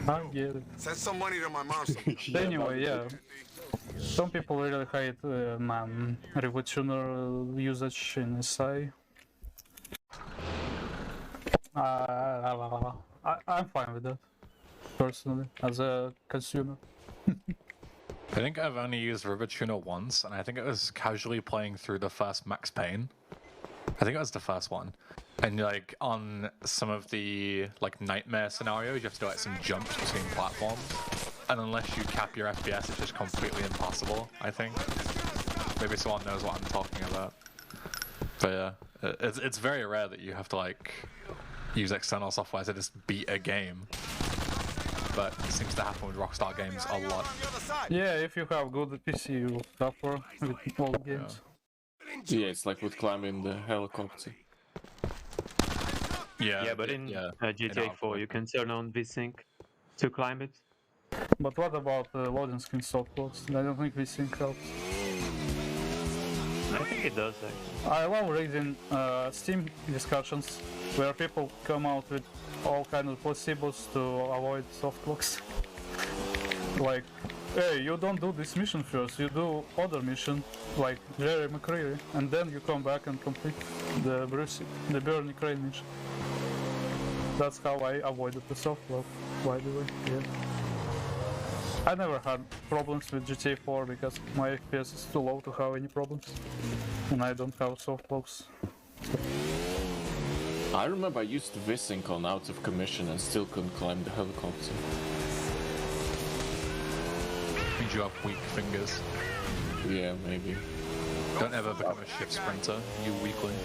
I get it. Send some money to my mom. Anyway, yeah. Some people really hate revolutionary usage in SI. I'm fine with that, personally, as a consumer. I think I've only used River Tuner once, and I think it was casually playing through the first Max Payne. I think it was the first one. And like on some of the like nightmare scenarios, you have to do like some jumps between platforms. And unless you cap your FPS, it's just completely impossible, I think. Maybe someone knows what I'm talking about. But yeah, it's very rare that you have to like use external software to just beat a game. but it seems to happen with Rockstar games a lot. Yeah, if you have good PC, you will suffer with old games. Yeah, it's like with climbing the helicopter. Yeah, but in GTA 4 you can turn on VSync to climb it. But what about loading screen softbox? I don't think VSync helps. I think it does actually. I love reading Steam discussions where people come out with all kind of placebos to avoid softbox. Like, hey, you don't do this mission first, you do other mission, like Jerry McCreary, and then you come back and complete the Bernie Crane mission. That's how I avoided the softlock, by the way. Yeah. I never had problems with GTA 4 because my FPS is too low to have any problems, and I don't have softlocks. I remember I used VSync on Out of Commission and still couldn't climb the helicopter. Means you have weak fingers. Yeah, maybe. Don't ever become a shift sprinter, you weakling.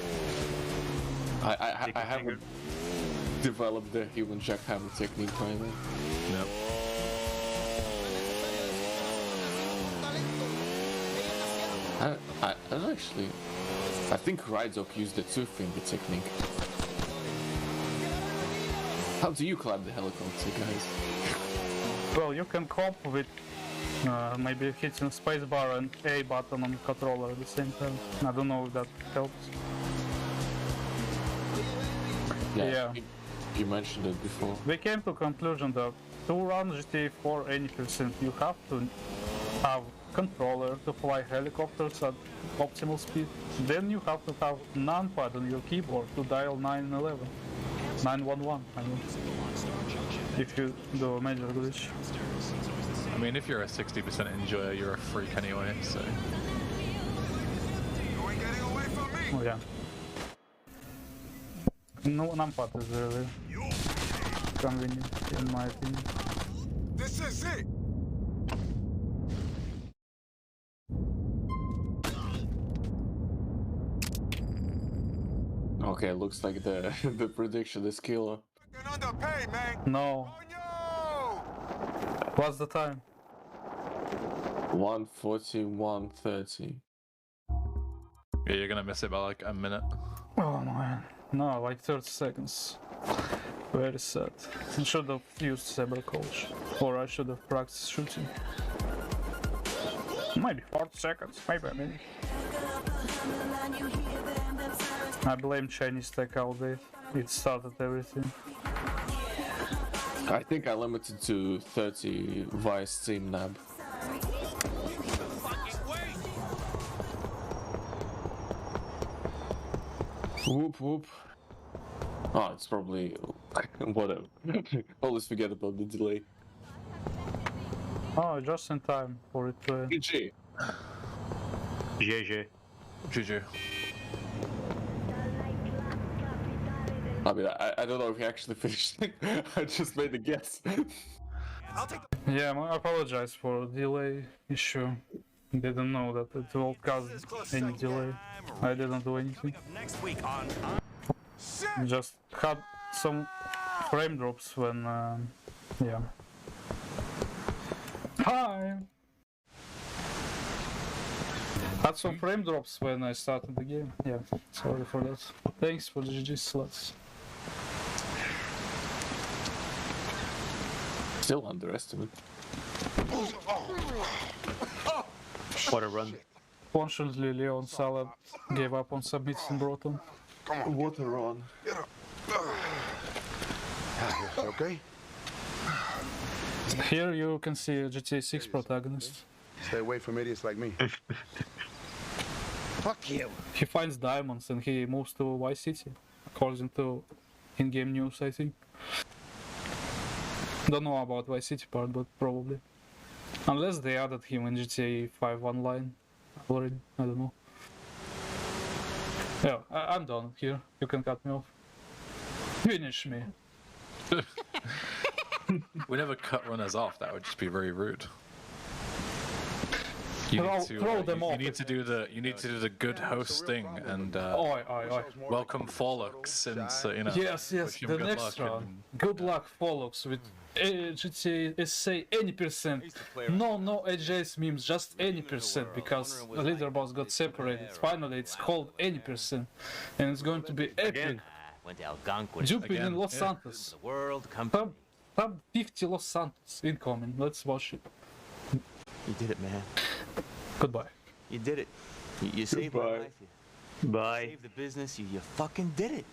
I haven't developed the human jackhammer technique by then. Yep. I don't actually... I think Rydok used the two-finger technique. How do you climb the helicopter, guys? Well, you can cope with maybe hitting spacebar and A button on the controller at the same time. I don't know if that helps. Yeah. You mentioned it before. We came to conclusion that to run GTA 4 any percent, you have to have controller to fly helicopters at optimal speed. Then you have to have numpad on your keyboard to dial 911. 911, I mean. If you do a major glitch. I mean, if you're a 60% enjoyer, you're a freak anyway, so... Oh yeah. No, numpad is really convenient, in my opinion. This is it! Okay, looks like the the prediction is killer. Underpay, man. No. Oh, no! What's the time? 1:40, 1:30. Yeah, you're gonna miss it by like a minute. Oh man. No, like 30 seconds. Very sad. I should have used Saber Coach. Or I should have practiced shooting. Maybe 40 seconds, maybe a minute. I blame Chinese tech all day. It started everything. I think I limited to 30 via Steam nab. Whoop whoop. Oh, it's probably whatever. Always forget about the delay. Oh, just in time for it to end. GG. GG. GG. I mean, I don't know if he actually finished it. I just made a guess. Yeah, I apologize for the delay issue. Didn't know that it will cause any delay. I didn't do anything. Just had some frame drops when, yeah. Hi! Had some frame drops when I started the game. Yeah, sorry for that. Thanks for the GG slots. Still underestimate. What a run. Fortunately, Leon Salad gave up on submitting Broughton. What a run. Okay? Here you can see a GTA 6 protagonist. Stay away from idiots like me. Fuck you. He finds diamonds and he moves to Vice City, according to in-game news, I think. Don't know about Vice City part, but probably. Unless they added him in GTA 5 Online already, I don't know. Yeah, I'm done here. You can cut me off. Finish me. We never cut runners off, that would just be very rude. Throw them off. You need to do the good hosting and Oi. welcome Forlux since you know. Yes, wish him the good next luck round. and- Good luck, Forlux, with GTA SA any percent. No AJ's memes, just any percent, because the leaderboards got separated. Finally, it's called any percent, and it's going to be epic. Went to Algonquin. Jumping in Again, Los yeah. Santos. The world come. Top 50 Los Santos incoming. Let's watch it. You did it, man. Goodbye. You did it. You saved my life. You Bye. saved the business. You fucking did it.